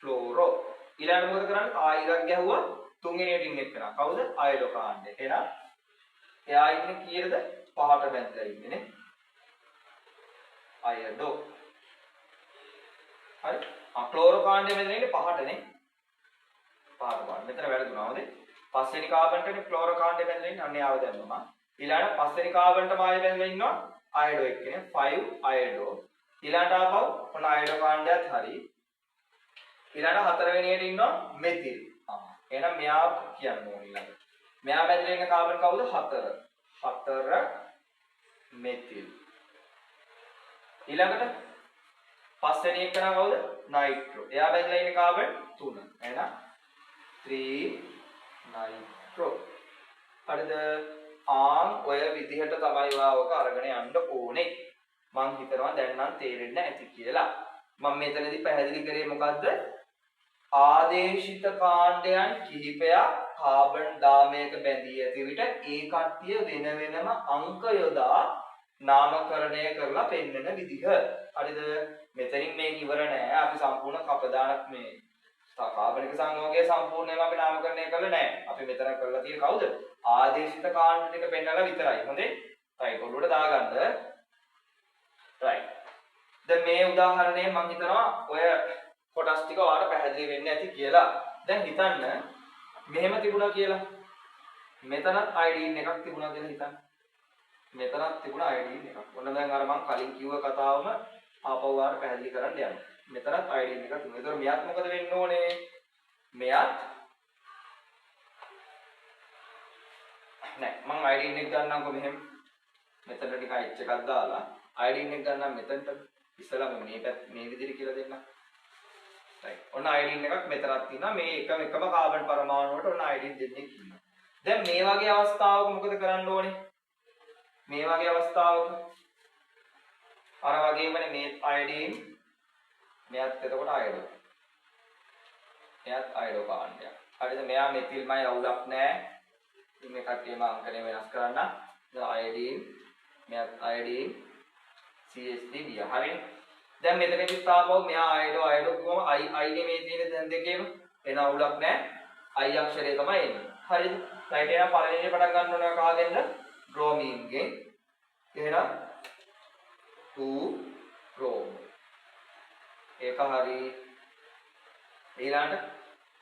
ක්ලෝරෝ. ඊළඟට මොකද කරන්නේ? ඉරක් ගැහුවා. තුන්වෙනියට ඉන්න එක්කනා. කවුද? අයඩෝ කාණ්ඩ. එහෙනම් එයා ඉන්නේ කීයද? 5ට බැඳලා ඉන්නේ නේ. අයඩෝ. හරි. ක්ලෝරෝ කාණ්ඩය මෙතන ඉන්නේ 5ටනේ. 5ට බලන්න. මෙතන වැරදුනා හොඳේ. පස්වෙනි කාබන්ටනේ ක්ලෝරෝ කාණ්ඩය බැඳලා ඉන්නේ. අන්න යාව දැම්මම. ඊළඟට පස්වෙනි කාබන්ට මාය බැඳලා ඉන්නවා. අයඩෝ එක්කනේ 5 අයඩෝ. ඊළඟට ආපහු ඔන්න අයඩෝ කාණ්ඩයත් හරි. ඊළඟට හතරවෙනියට ඉන්නවා මෙතිල්. එහෙනම් මෙයා කියන්න ඕනේ ඊළඟට. මෙයා බැඳලා ඉන්න කාබන් කවුද? 4. 4 මෙතිල්. ඊළඟට පස්වෙනි එකනා කවුද? නයිට්‍රෝ. එයා බැඳලා ඉන්නේ කාබන් 3. එහෙනම් 3 නයිට්‍රෝ. හරිද? ඔය විදිහට තමයි වාවක අරගෙන යන්න ඕනේ. මං හිතනවා දැන් නම් තේරෙන්න ඇති කියලා. මම මෙතනදී පැහැදිලි කරේ මොකද්ද? ආදේශිත කාණ්ඩයන් කිහිපයක් කාබන් 10ක බැඳී ඇති විට ඒ කට්ටිය වෙන වෙනම අංක යොදා නාමකරණය කරලා පෙන්වන විදිහ. හරිද? මෙතනින් මේක ඉවර නෑ. අපි සම්පූර්ණ කපදානක් මේ කාබනික සංයෝගය සම්පූර්ණයෙන්ම අපි නාමකරණය කරලා නෑ. අපි මෙතන කරලා තියෙන්නේ කවුද? ආදේශිත කාණ්ඩ ටික පෙන්වලා විතරයි. හොඳේ? right ඔළුවට දාගන්න. right. දැන් මේ උදාහරණය මම හිතනවා ඔය කොටස් ටික ඔයාලට පැහැදිලි වෙන්න ඇති කියලා. දැන් හිතන්න මෙහෙම තිබුණා කියලා. මෙතනත් අයඩීන් එකක් තිබුණා කියලා හිතන්න. මෙතනත් තිබුණා අයඩීන් එකක්. ඔන්න දැන් අර මම කලින් කිව්ව කතාවම ආපහු ඔයාලට පැහැදිලි කරන්න යනවා. මෙතනත් අයඩීන් එකක් තිබුණා. ඒතකොට මෙයාත් මොකද වෙන්න ඕනේ? මෙයාත් නෑ මම අයඩීන් එක ගන්නම්කො මෙහෙම. මෙතන ටික H එකක් දාලා අයඩීන් එක ගන්නම් මෙතනට. ඉස්සෙල්ලාම මේ විදිහට කියලා දෙන්න. right. ඔන්න අයඩීන් එකක් මෙතනක් තියෙනවා. මේ එකම කාබන් පරමාණු වලට ඔන්න අයඩීන් දෙන්නෙක් ඉන්නවා. දැන් මේ වගේ අවස්ථාවක මොකද කරන්න ඕනේ? මේ වගේ අවස්ථාවක අර වගේමනේ මේ අයඩීන් මෙයත් එතකොට අයඩෝ. මෙයත් අයඩෝ කාණ්ඩයක්. හරිද? මෙයා මෙතිල්මයි අවුලක් නැහැ. මේ කට්ටියම අංකනේ වෙනස් කරන්න. දැන් අයඩීන් මෙයත් අයඩීන් CH3 දිය. හරිද? දැන් මෙතනදී තාපව මෙයා අයඩෝ කිව්වම I නේ මේ තියෙන දැන් දෙකේම එන අවුලක් නැහැ. I අක්ෂරය තමයි එන්නේ. හරිද? right එහෙනම් පළවෙනි පටන් ගන්න ඕන කාගෙන්ද? bromine ගෙන්. එහෙනම් 2 brom. ඒක හරි. ඊළඟට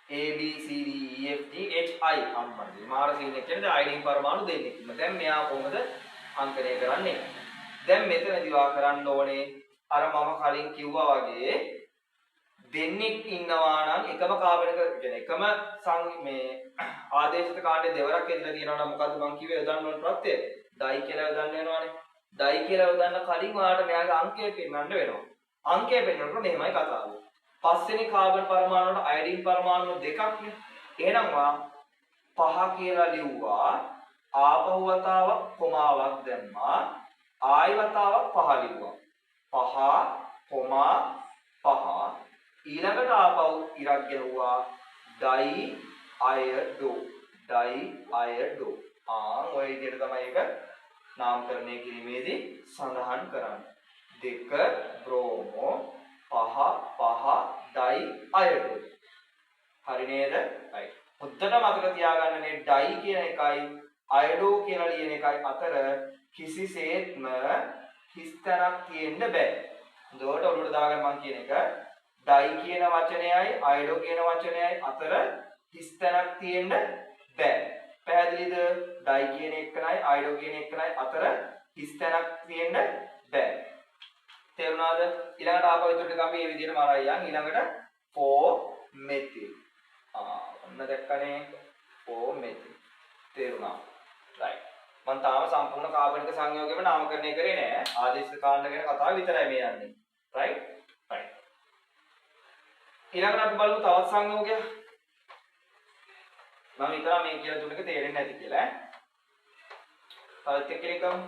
A B C D E F G H I අම්මනේ. මාර සීන් එක කියන්නේ අයඩින් පරමාණු දෙන්නේ. දැන් මෙයා කොහොමද අංකණය කරන්නේ? දැන් මෙතනදී වා කරන්න ඕනේ අර මම කලින් කිව්වා වගේ දෙන්නෙක් ඉන්නවා නම් එකම කාබනික කියන එකම මේ ආදේශිත කාණ්ඩේ දෙවරක් එදලා තියෙනවා නම් මොකද්ද මම කිව්වේ යොදන්න ඕන ප්‍රත්‍යය? ඩයි කියලා යොදන්න වෙනවානේ. ඩයි කියලා යොදන්න කලින් ඔයාලට මෙයාගේ අංකය පෙන්වන්න වෙනවා. අංකය පෙන්නනකොට මෙහෙමයි කතාව. පස්වෙනි කාබන් පරමාණුවට අයඩින් පරමාණු දෙකක් නේ. එහෙනම් වා 5 කියලා ලිව්වා. ආපහු වතාවක් කොමාවක් දැම්මා. ආයි වතාවක් 5 ලිව්වා. 5, 5 ඊළඟට ආපහු ඉරක් ගැහුවා. ඩයි අයඩෝ. ඩයි අයඩෝ. ඔය විදිහට තමයි ඒක නාමකරණය කිරීමේදී සඳහන් කරන්නේ. 2 බ්‍රෝමෝ 5 ඩයි අයඩෝ. හරි නේද? right. හොද්දට මතක තියාගන්න මේ ඩයි කියන එකයි අයඩෝ කියලා ලියන එකයි අතර කිසිසේත්ම හිස්තැනක් තියෙන්න බෑ. හොඳට ඔළුවට දාගන්න මම කියන එක ඩයි කියන වචනයයි අයඩෝ කියන වචනයයි අතර හිස්තැනක් තියෙන්න බෑ. පැහැදිලිද? ඩයි කියන එකනයි අයඩෝ කියන එකනයි අතර හිස්තැනක් තියෙන්න බෑ. තේරුණාද? ඊළඟට ආපහු ඊට ටික අපි මේ විදිහට මරයි යන්. ඊළඟට 4 මෙතිල්. ඔන්න දැක්කනේ 4 මෙතිල්. තේරුණා? right. මම තාම සම්පූර්ණ කාබනික සංයෝගයම නාමකරණය කරේ නෑ. ආදේශ කාණ්ඩ ගැන කතාව විතරයි මේ යන්නේ. right. right. ඊළඟට අපි බලමු තවත් සංයෝගයක්. මම හිතනවා මේ කියලා දුන්න එක තේරෙන්නේ නැති කියලා ඈ. තවත් එක්කෙනෙක් ගමු.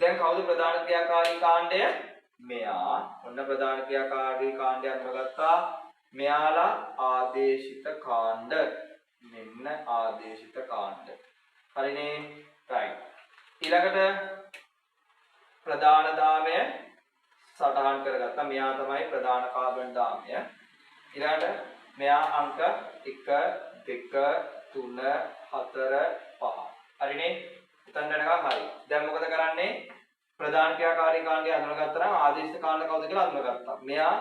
දැන් කවුද ප්‍රධාන ක්‍රියාකාරී කාණ්ඩය? මෙයා. ඔන්න ප්‍රධාන ක්‍රියාකාරී කාණ්ඩය අඳුරගත්තා. මෙයාලා ආදේශිත කාණ්ඩ. මෙන්න ආදේශිත කාණ්ඩ. හරිනේ? right. ඊළඟට ප්‍රධාන දාමය සටහන් කරගත්තා. මෙයා තමයි ප්‍රධාන කාබන් දාමය. ඊළඟට මෙයා අංක 1 2 3 4 5. හරිනේ? එතන යනකම් හරි. දැන් මොකද කරන්නේ? ප්‍රධාන ක්‍රියාකාරී කාණ්ඩය අඳුනගත්තා නම් ආදේශිත කාණ්ඩ කවුද කියලා අඳුනගත්තා. මෙයා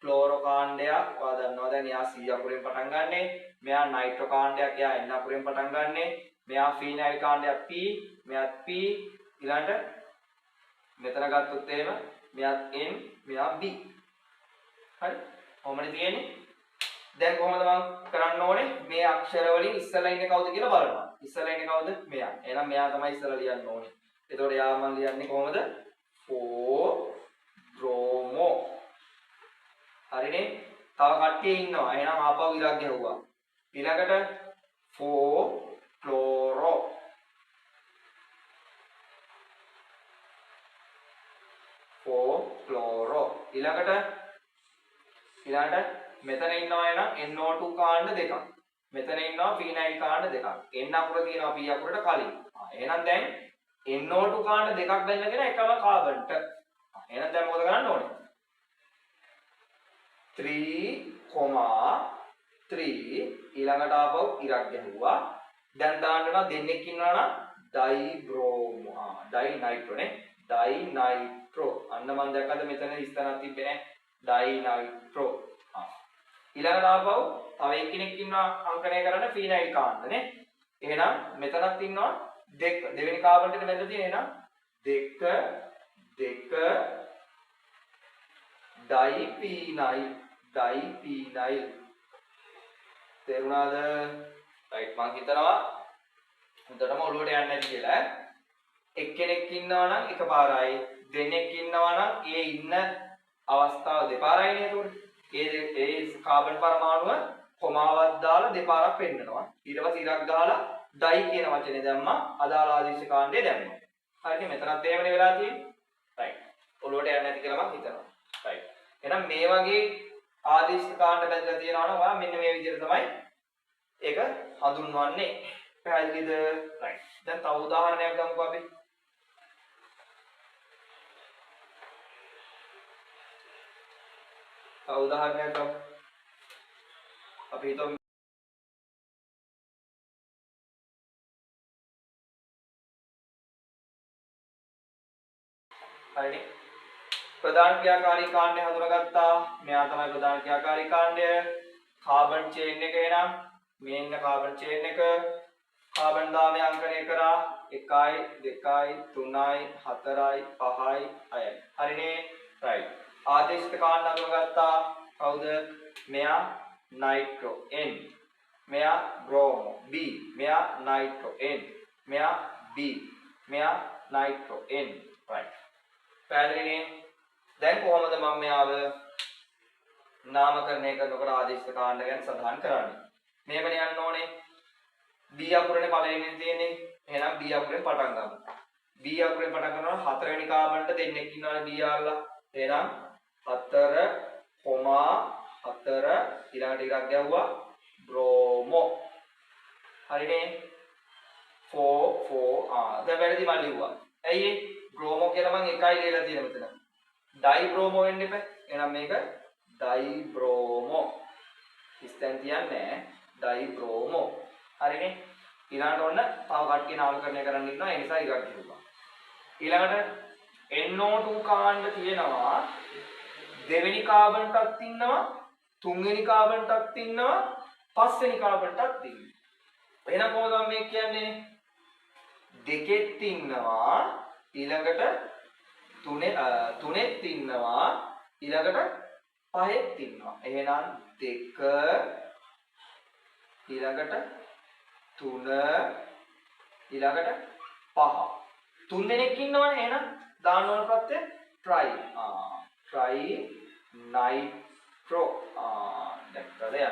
ක්ලෝරෝ කාණ්ඩයක්. ඔයා දන්නවා දැන් එයා C අකුරෙන් පටන් ගන්නෙ. මෙයා නයිට්‍රෝ කාණ්ඩයක්. එයා N අකුරෙන් පටන් ගන්නෙ. මෙයා ෆීනයිල් කාණ්ඩයක් P. මෙයාත් P. ඊළඟට මෙතන ගත්තොත් එහෙම මෙයාත් N. මෙයා B. හරි? කොහොමද තියෙන්නේ? දැන් කොහොමද මම කරන්න ඕනේ? මේ අක්ෂර වලින් ඉස්සලා ඉන්නේ කවුද කියලා බලනවා. ඉස්සලා ඉන්නේ කවුද? මෙයා. එහෙනම් මෙයා තමයි ඉස්සලා ලියන්න ඕනේ. එතකොට යා මම ලියන්නේ කොහොමද? 4 බ්‍රෝමෝ. හරිනේ? තව කට්ටිය ඉන්නවා. එහෙනම් ආපහු ඉරක් ගැහුවා. ඊළඟට 4 ක්ලෝරෝ. 4 ක්ලෝරෝ. ඊළඟට මෙතන ඉන්නවා එහෙනම් NO2 කාණ්ඩ දෙකක්. මෙතන ඉන්නවා ෆීනයිල් කාණ්ඩ දෙකක්. N අකුර තියෙනවා P අකුරට කලින්. එහෙනම් දැන් NO2 කාණ්ඩ දෙකක් බැලගෙන එකම කාබන්ට. එහෙනම් දැන් මොකද කරන්න ඕනේ? 3,3 ඊළඟට ආපහු ඉරක් ගැහුවා. දැන් දාන්න වෙනවා දෙන්නෙක් ඉන්නවා නම් ඩයි බ්‍රෝමෝ. ඩයි නයිට්‍රෝ නේ. ඩයි නයිට්‍රෝ. අන්න මම දැක්කද මෙතන ඉස්තනක් තිබ්බේ නේ. ඩයි නයිට්‍රෝ. ඊළඟට ආපහු තව එක්කෙනෙක් ඉන්නවා අංකණය කරන්න ෆීනයිල් කාණ්ඩ නේ. එහෙනම් මෙතනත් ඉන්නවා දෙවෙනි කාබන්ට බැඳලා තියෙන එහෙනම් 2 ඩයිපීනයිල්. තේරුණාද? right මම හිතනවා හොඳටම ඔළුවට යන්නේ නැති කියලා. එක්කෙනෙක් ඉන්නවා නම් එකපාරයි, දෙන්නෙක් ඉන්නවා නම් ඒ ඉන්න අවස්ථාව දෙපාරයි නේද? ඒ කාබන් පරමාණුව කොමාවක් දාලා දෙපාරක් පෙන්නනවා. ඊට පස්සේ ඉරක් දාලා ඩයි කියන වචනේ දැම්මා. අදාළ ආදේශ කාණ්ඩය දැම්මා. හරිනේ? මෙතනත් එහෙමනේ වෙලා තියෙන්නේ. right. ඔළුවට යන්නේ නැති කියලා මම හිතනවා. right. එහෙනම් මේ වගේ ආදේශ කාණ්ඩ බැඳලා තියෙනවා නම් ඔයා මෙන්න මේ විදිහට තමයි ඒක හඳුන්වන්නේ. පැහැදිලිද? right. දැන් තව උදාහරණයක් ගමුකෝ අපි. තව උදාහරණයක් ගමු. අපි හිතමු හරිනේ. ප්‍රධාන ක්‍රියාකාරී කාණ්ඩය හඳුනාගත්තා. මෙයා තමයි ප්‍රධාන ක්‍රියාකාරී කාණ්ඩය. කාබන් චේන් එක එනම් මේ ඉන්න කාබන් චේන් එක කාබන් දාමය අංකණය කරා 1යි 2යි 3යි 4යි 5යි 6යි. හරිනේ? right. ආදේශිත කාණ්ඩ හඳුනාගත්තා. කවුද? මෙයා නයිට්‍රෝ N. මෙයා බ්‍රෝමෝ B මෙයා නයිට්‍රෝ N මෙයා B මෙයා නයිට්‍රෝ N right පැහැදිලිනේ දැන් කොහොමද මම මෙයාව නාමකරණය කරනකොට ආදේශිත කාණ්ඩ ගැන සඳහන් කරන්නේ මේකනේ යන්න ඕනේ B අකුරනේ පළවෙනි තියෙන්නේ එහෙනම් B අකුරෙන් පටන් ගමු B අකුරෙන් පටන් ගන්නවා හතරවෙනි කාබන්ට දෙන්නෙක් ඉන්නවනේ B ආල්ලා එහෙනම් 4,4 ඊළඟට එකක් ගැව්වා බ්‍රෝමෝ හරිනේ 4 දැන් වැරදි මම ලිව්වා ඇයි ඒ බ්‍රෝමෝ කියලා මම එකයි ලියලා තියෙන මෙතන ඩයි බ්‍රෝමෝ වෙන්න එපා එහෙනම් මේක ඩයි බ්‍රෝමෝ ඉස්තෙන් තියන්නේ ඩයි බ්‍රෝමෝ හරිනේ ඊළඟට ඔන්න තව කට්ටිය නාමකරණය කරන්න ඉන්නවා ඒ නිසා එකක් ලියුවා ඊළඟට NO2 කාණ්ඩ තියෙනවා දෙවෙනි කාබන්ටත් ඉන්නවා තුන්වෙනි කාබන්ටත් ඉන්නවා පස්වෙනි කාබන්ටත් ඉන්නවා එහෙනම් කොහොමද මේ කියන්නේ දෙකෙත් ඉන්නවා ඊළඟට තුනෙත් ඉන්නවා ඊළඟට පහෙත් ඉන්නවා එහෙනම් දෙක ඊළඟට තුන ඊළඟට පහ තුන් දෙනෙක් ඉන්නවනේ එහෙනම් දාන්න ඕන ප්‍රත්‍ය try try nitro දැක්කද යන්නේ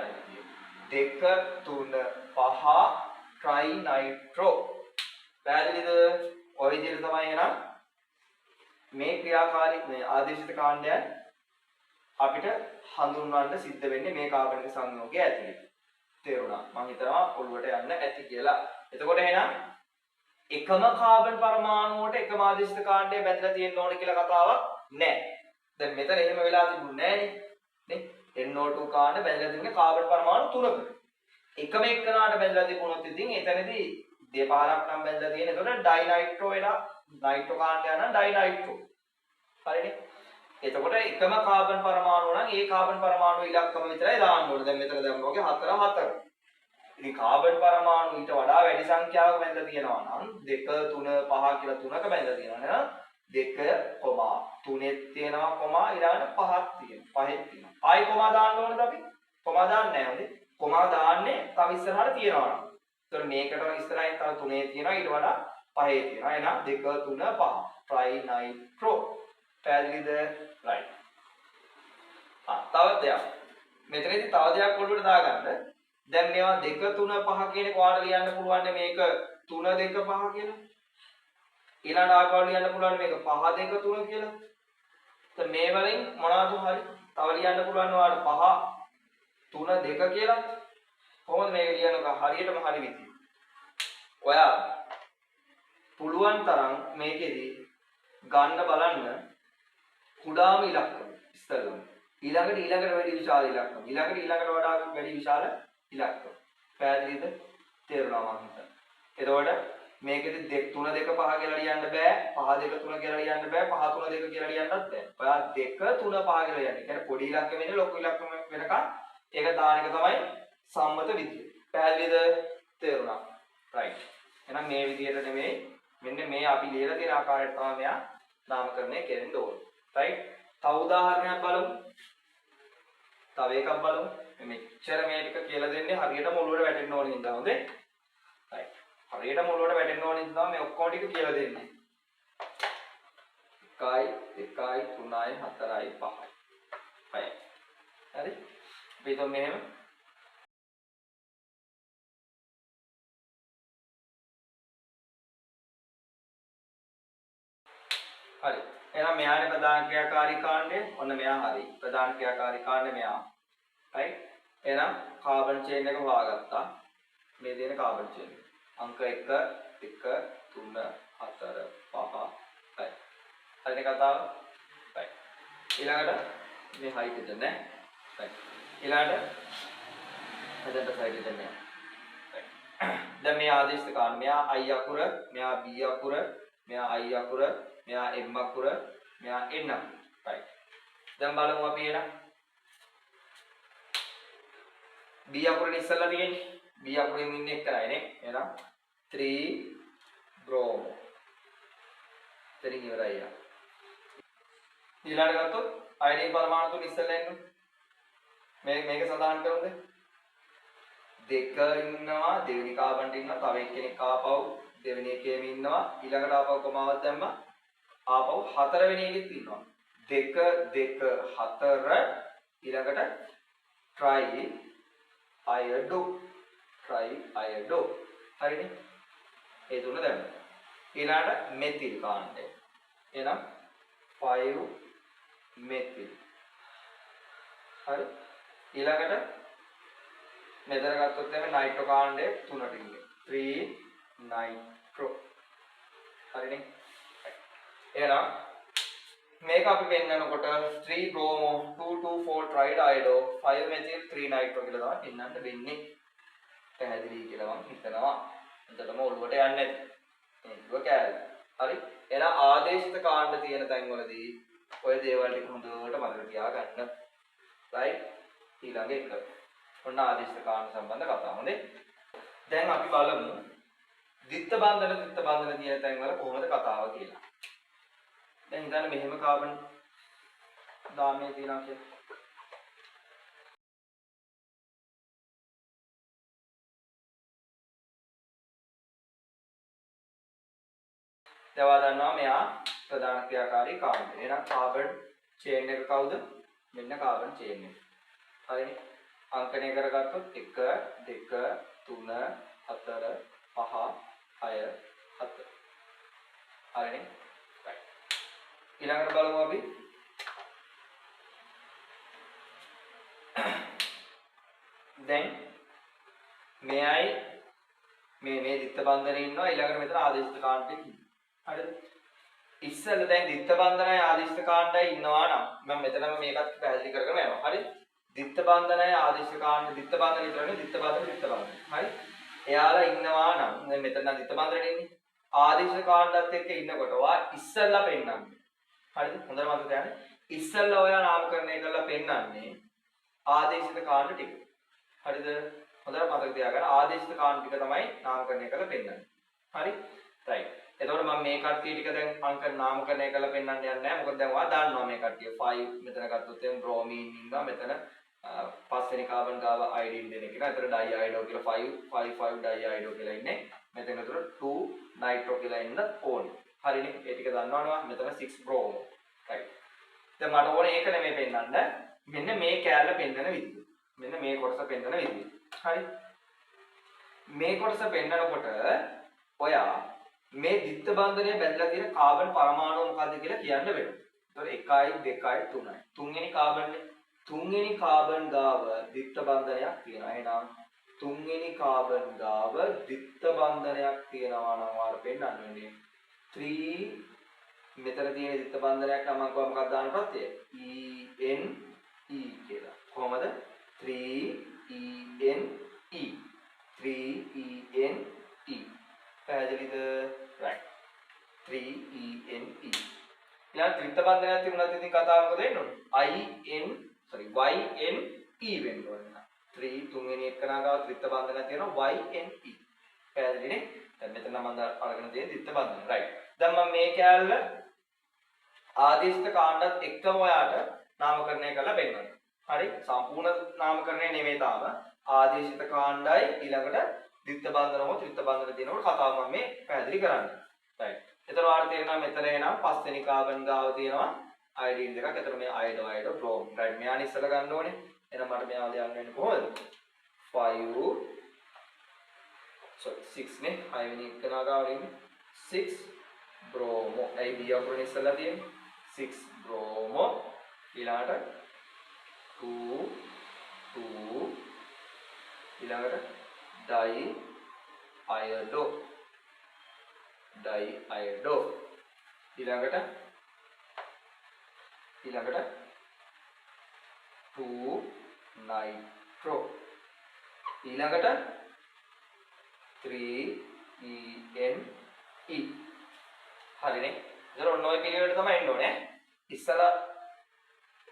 දෙක තුන පහ try nitro පැහැදිලිද ඔය විදිහට තමයි එහෙනම් මේ ක්‍රියාකාරී මේ ආදේශිත කාණ්ඩයන් අපිට හඳුන්වන්න සිද්ධ වෙන්නේ මේ කාබනික සංයෝගය ඇතුලේ තේරුණා මම හිතනවා ඔළුවට යන්න ඇති කියලා එතකොට එහෙනම් එකම කාබන් පරමාණුවට එකම ආදේශිත කාණ්ඩය බැඳලා තියෙන්න ඕන කියලා කතාවක් නැහැ. දැන් මෙතන එහෙම වෙලා තිබුණේ නැහැ නේ. NO2 කාණ්ඩ බැඳලා තිබුණේ කාබන් පරමාණු තුනකට. එකම එක්කනට බැඳලා තිබුණොත් ඉතින් එතනදී දෙපාරක් නම් බැඳලා තියෙන. එතකොට ඩයිනයිට්‍රෝ වෙලා නයිට්‍රෝ කාණ්ඩය නම් ඩයිනයිට්‍රෝ. හරිනේ. එතකොට එකම කාබන් පරමාණුව නම් ඒ කාබන් පරමාණු ඉලක්කම විතරයි දාන්න ඕනේ. දැන් මෙතන දැම්මා වගේ 4 4. ඉතින් කාබන් පරමාණු ඊට වඩා වැඩි සංඛ්‍යාවක බැඳලා තියෙනවා නම් 2 3 5 කියලා තුනක බැඳලා තියෙනවා නේද 2 කොමා 3ෙත් තියෙනවා කොමා ඊළඟට 5ක් තියෙනවා 5ෙත් තියෙනවා ආයි කොමා දාන්න ඕනද අපි කොමා දාන්නේ නැහැ හොඳේ කොමා දාන්නේ තව ඉස්සරහට තියෙනවා නම් ඒතකොට මේකට ඉස්සරහින් තව 3 තියෙනවා ඊට වඩා 5 තියෙනවා එහෙනම් 2 3 5 try nitro පැහැදිලිද right තව දෙයක් මෙතනදී තව දෙයක් ඔළුවට දාගන්න දැන් මේවා 2 3 5 කියන කෝඩ ලියන්න පුළුවන් මේක 3 2 5 කියලා. ඊළඟ ආකාර ලියන්න පුළුවන් මේක 5 2 3 කියලා. දැන් මේ වලින් මොනවද හරි තව ලියන්න පුළුවන් ඔයාලට 5 3 2 කියලා. කොහොමද මේක ලියනක හරියටම හරි විදිය. ඔයා පුළුවන් තරම් මේකෙදි ගන්න බලන්න කුඩාම ඉලක්කම ඉස්සෙල්ලම. ඊළඟට වැඩි විශාල ඉලක්කම. ඊළඟට වඩා වැඩි විශාල ඉලක්කම. පැහැදිලිද? තේරුණා මම හිතන්නේ. එතකොට මේකෙදි 3 2 5 කියලා ලියන්න බෑ. 5 2 3 කියලා ලියන්න බෑ. 5 3 2 කියලා ලියන්නත් බෑ. ඔයා 2 3 5 කියලා ලියන්න. ඒ කියන්නේ පොඩි ඉලක්කම ඉන්නේ ලොකු ඉලක්කම වෙනකන් ඒක දාන එක තමයි සම්මත විදිය. පැහැදිලිද? තේරුණා. right. එහෙනම් මේ විදියට නෙමෙයි මෙන්න මේ අපි ලියලා තියෙන ආකාරයට තමයි මෙයා නාමකරණය කෙරෙන්න ඕනේ. right. තව උදාහරණයක් බලමු. තව එකක් බලමු. මෙච්චර මේ ටික කියලා දෙන්නේ හරියටම ඔළුවට වැටෙන්න ඕනේ හින්දා හොඳේ. right. හරියටම ඔළුවට වැටෙන්න ඕනේ හින්දා මේ ඔක්කොම ටික කියලා දෙන්නේ. 1 2 3 4 5 6. හරි? අපි તો මෙහෙම හරි. එහෙනම් මෙයාගේ ප්‍රධාන ක්‍රියාකාරී කාණ්ඩය ඔන්න මෙයා හරි. ප්‍රධාන ක්‍රියාකාරී කාණ්ඩය මෙයා. right? එහෙනම් කාබන් චේන් එක හොයාගත්තා. මේ දෙන කාබන් චේන්. අංක 1 2 3 4 5 6. හරිනේ කතාව? right. ඊළඟට මේ height එක නෑ. right. ඊළඟට හදන්න side එක නෑ. right. දැන් මේ ආදේශ කාණ්ඩ මෙයා I අකුර, මෙයා B අකුර, මෙයා I අකුර, මෙයා M අකුර, මෙයා N අකුර. right. දැන් බලමු අපි එන B අකුරෙන් ඉස්සෙල්ලා තියෙන්නේ. B අකුරෙන් ඉන්නේ එක්කරයි නේ. එහෙනම් 3 brom. දෙරින් ඉවරයි යා. ඊළඟට ගත්තොත් iodine පරමාණු තුන ඉස්සෙල්ලා එන්න. මේක සඳහන් කරුද? දෙක ඉන්නවා දෙවෙනි කාබන්ට ඉන්නවා තව එක්කෙනෙක් ආපහු දෙවෙනි එකේම ඉන්නවා ඊළඟට ආපහු කොමාවක් දැම්මා ආපහු හතරවෙනි එකෙත් ඉන්නවා දෙක දෙක හතර ඊළඟට try අයඩෝ හරිනේ ඒ තුන දැම්මා ඊළඟට මෙතිල් කාණ්ඩය එහෙනම් 5 මෙතිල් හරි ඊළඟට මෙතන ගත්තොත් එමේ නයිට්‍රෝ කාණ්ඩය තුනට ඉන්නේ 3 නයිට්‍රෝ හරිනේ එහෙනම් මේක අපි පෙන්නනකොට 3 බ්‍රෝමෝ 224 ට්‍රයිඩයිඩෝ 5 මෙතිල් 3 නයිට්‍රෝ කියලා තමයි පෙන්නන්න වෙන්නේ පැහැදිලි කියලා මම හිතනවා එතකොටම ඔළුවට යන්නේ නැති මේක කෑල්ල හරි එහෙනම් ආදේශිත කාණ්ඩ තියෙන තැන්වලදී ඔය දේවල් ටික හොඳට මතක තියාගන්න right ඊළඟ එක ඔන්න ආදේශිත කාණ්ඩ සම්බන්ධ කතාව හොඳේ දැන් අපි බලමු දිත්ත බන්ධන තියෙන තැන්වල කොහොමද කතාව කියලා දැන් හිතන්න මෙහෙම කාබන් දාමයේ තියෙනවා කියලා දවා දන්නවා මෙයා ප්‍රධාන ක්‍රියාකාරී කාබන්. එහෙනම් කාබන් චේන් එක කවුද? මෙන්න කාබන් චේන් එක. හරිනේ. අංකණය කරගත්තොත් 1 2 3 4 5 6 7. හරිනේ. right. ඊළඟට බලමු අපි දැන් මෙයයි මේ දිත්ත බන්ධනේ ඉන්නවා ඊළඟට මෙතන ආදේශිත කාණ්ඩයක් ඉන්නවා. හරිද? ඉස්සෙල්ලා දැන් දිත්ත බන්ධනයි ආදේශිත කාණ්ඩයි ඉන්නවා නම් මම මෙතනම මේකත් පැහැදිලි කරගෙන යනවා. හරි? දිත්ත බන්ධනයි ආදේශිත කාණ්ඩ දිත්ත බන්ධන විතරනේ දිත්ත බන්ධන. හරි? එයාලා ඉන්නවා නම් දැන් මෙතන දිත්ත බන්ධනේ ඉන්නේ. ආදේශිත කාණ්ඩත් එක්ක ඉන්නකොට ඔයා ඉස්සෙල්ලා පෙන්නන්නේ. හරිද? හොඳට මතක තියාගන්න. ඉස්සෙල්ලා ඔයා නාමකරණය කරලා පෙන්නන්නේ ආදේශිත කාණ්ඩ ටික. හරිද? හොඳට මතක තියාගන්න. ආදේශිත කාණ්ඩ ටික තමයි නාමකරණය කරලා පෙන්නන්නේ. හරි? right. එතකොට මම මේ කට්ටිය ටික දැන් අංක නාමකරණය කරලා පෙන්නන්න යන්නේ නැහැ. මොකද දැන් ඔයා දන්නවා මේ කට්ටිය 5 මෙතන ගත්තොත් එම් බ්‍රෝමීන් ඉන්නවා. මෙතන පස්වෙනි කාබන් ගාව අයඩින් දෙන එක. එතන ඩයිඅයඩෝ කියලා 5 ඩයිඅයඩෝ කියලා ඉන්නේ. මෙතන උතර 2 නයිට්‍රෝ කියලා ඉන්න ඕනේ. හරිනේ. ඒ ටික දන්නවනේ. මෙතන 6 බ්‍රෝමෝ. right. දැන් මට ඕනේ ඒක නෙමෙයි පෙන්නන්න. මෙන්න මේ කෑල්ල පෙන්නන විදිය. මෙන්න මේ කොටස පෙන්නන විදිය. හරි. මේ කොටස පෙන්නනකොට ඔයා මේ දිත්ත බන්ධනය බැඳලා තියෙන කාබන් පරමාණු මොකද්ද කියලා කියන්න වෙනවා. ඒතකොට 1යි 2යි 3යි. තුන්වෙනි කාබන්නේ තුන්වෙනි කාබන් ගාව දිත්ත බන්ධනයක් තියෙනවා. එහෙනම් තුන්වෙනි කාබන් ගාව දිත්ත බන්ධනයක් තියෙනවා නම් වාර පෙන්නන්න වෙන්නේ 3 මෙතන තියෙන දිත්ත බන්ධනයක් නම් මම මොකක්ද දාන්න ප්‍රත්‍යය? ENE කියලා. කොහමද? 3ENE 3ENE පැහැදිලිද? right 3ENE ඊළඟ ත්‍රිත්ත බන්ධනයක් තිබුණාත් ඉතින් කතාව මොකද වෙන්න ඕනේ? YNE වෙන්න ඕනේ. 3 තුන්වෙනි එකනා ගාව ත්‍රිත්ත බන්ධනයක් තියෙනවා YNE. පැහැදිලිනේ? දැන් මෙතන මම අරගෙන තියෙන ත්‍රිත්ත බන්ධන. right. දැන් මම මේ කැලල ආදේශිත කාණ්ඩත් එක්කම ඔයාට නාමකරණය කරලා පෙන්නනවා. හරි? සම්පූර්ණ නාමකරණය නෙමෙයි තාම. ආදේශිත කාණ්ඩයි ඊළඟට දිත්ත බන්ධනම ත්‍රිත්ත බන්ධන තියෙනකොට කතාව මම මේ පැහැදිලි කරන්නේ. right. එතන ඔයාලට තේරෙනවා මෙතන එනවා පස්වෙනි කාබන් ගාව තියෙනවා අයඩින් දෙකක්. එතන මේ අයඩෝ බ්‍රෝම්. right. මෙයාන ඉස්සලා ගන්න ඕනේ. එහෙනම් මට මෙයාව ලියන්න වෙන්නේ කොහොමද? 6 නේ. 5 වෙනි එකනා ගාව ඉන්නේ 6 බ්‍රෝමෝ. ඒ බී අකුරෙන් ඉස්සලා තියෙන්නේ 6 බ්‍රෝමෝ ඊළඟට 2 ඊළඟට ඩයිඅයඩෝ ඊළඟට 2 නයිට්‍රෝ ඊළඟට 3ENE. හරිනේ. ඉතින් ඔන්න ඔය පිළිවෙලට තමයි එන්න ඕනේ. ඉස්සලා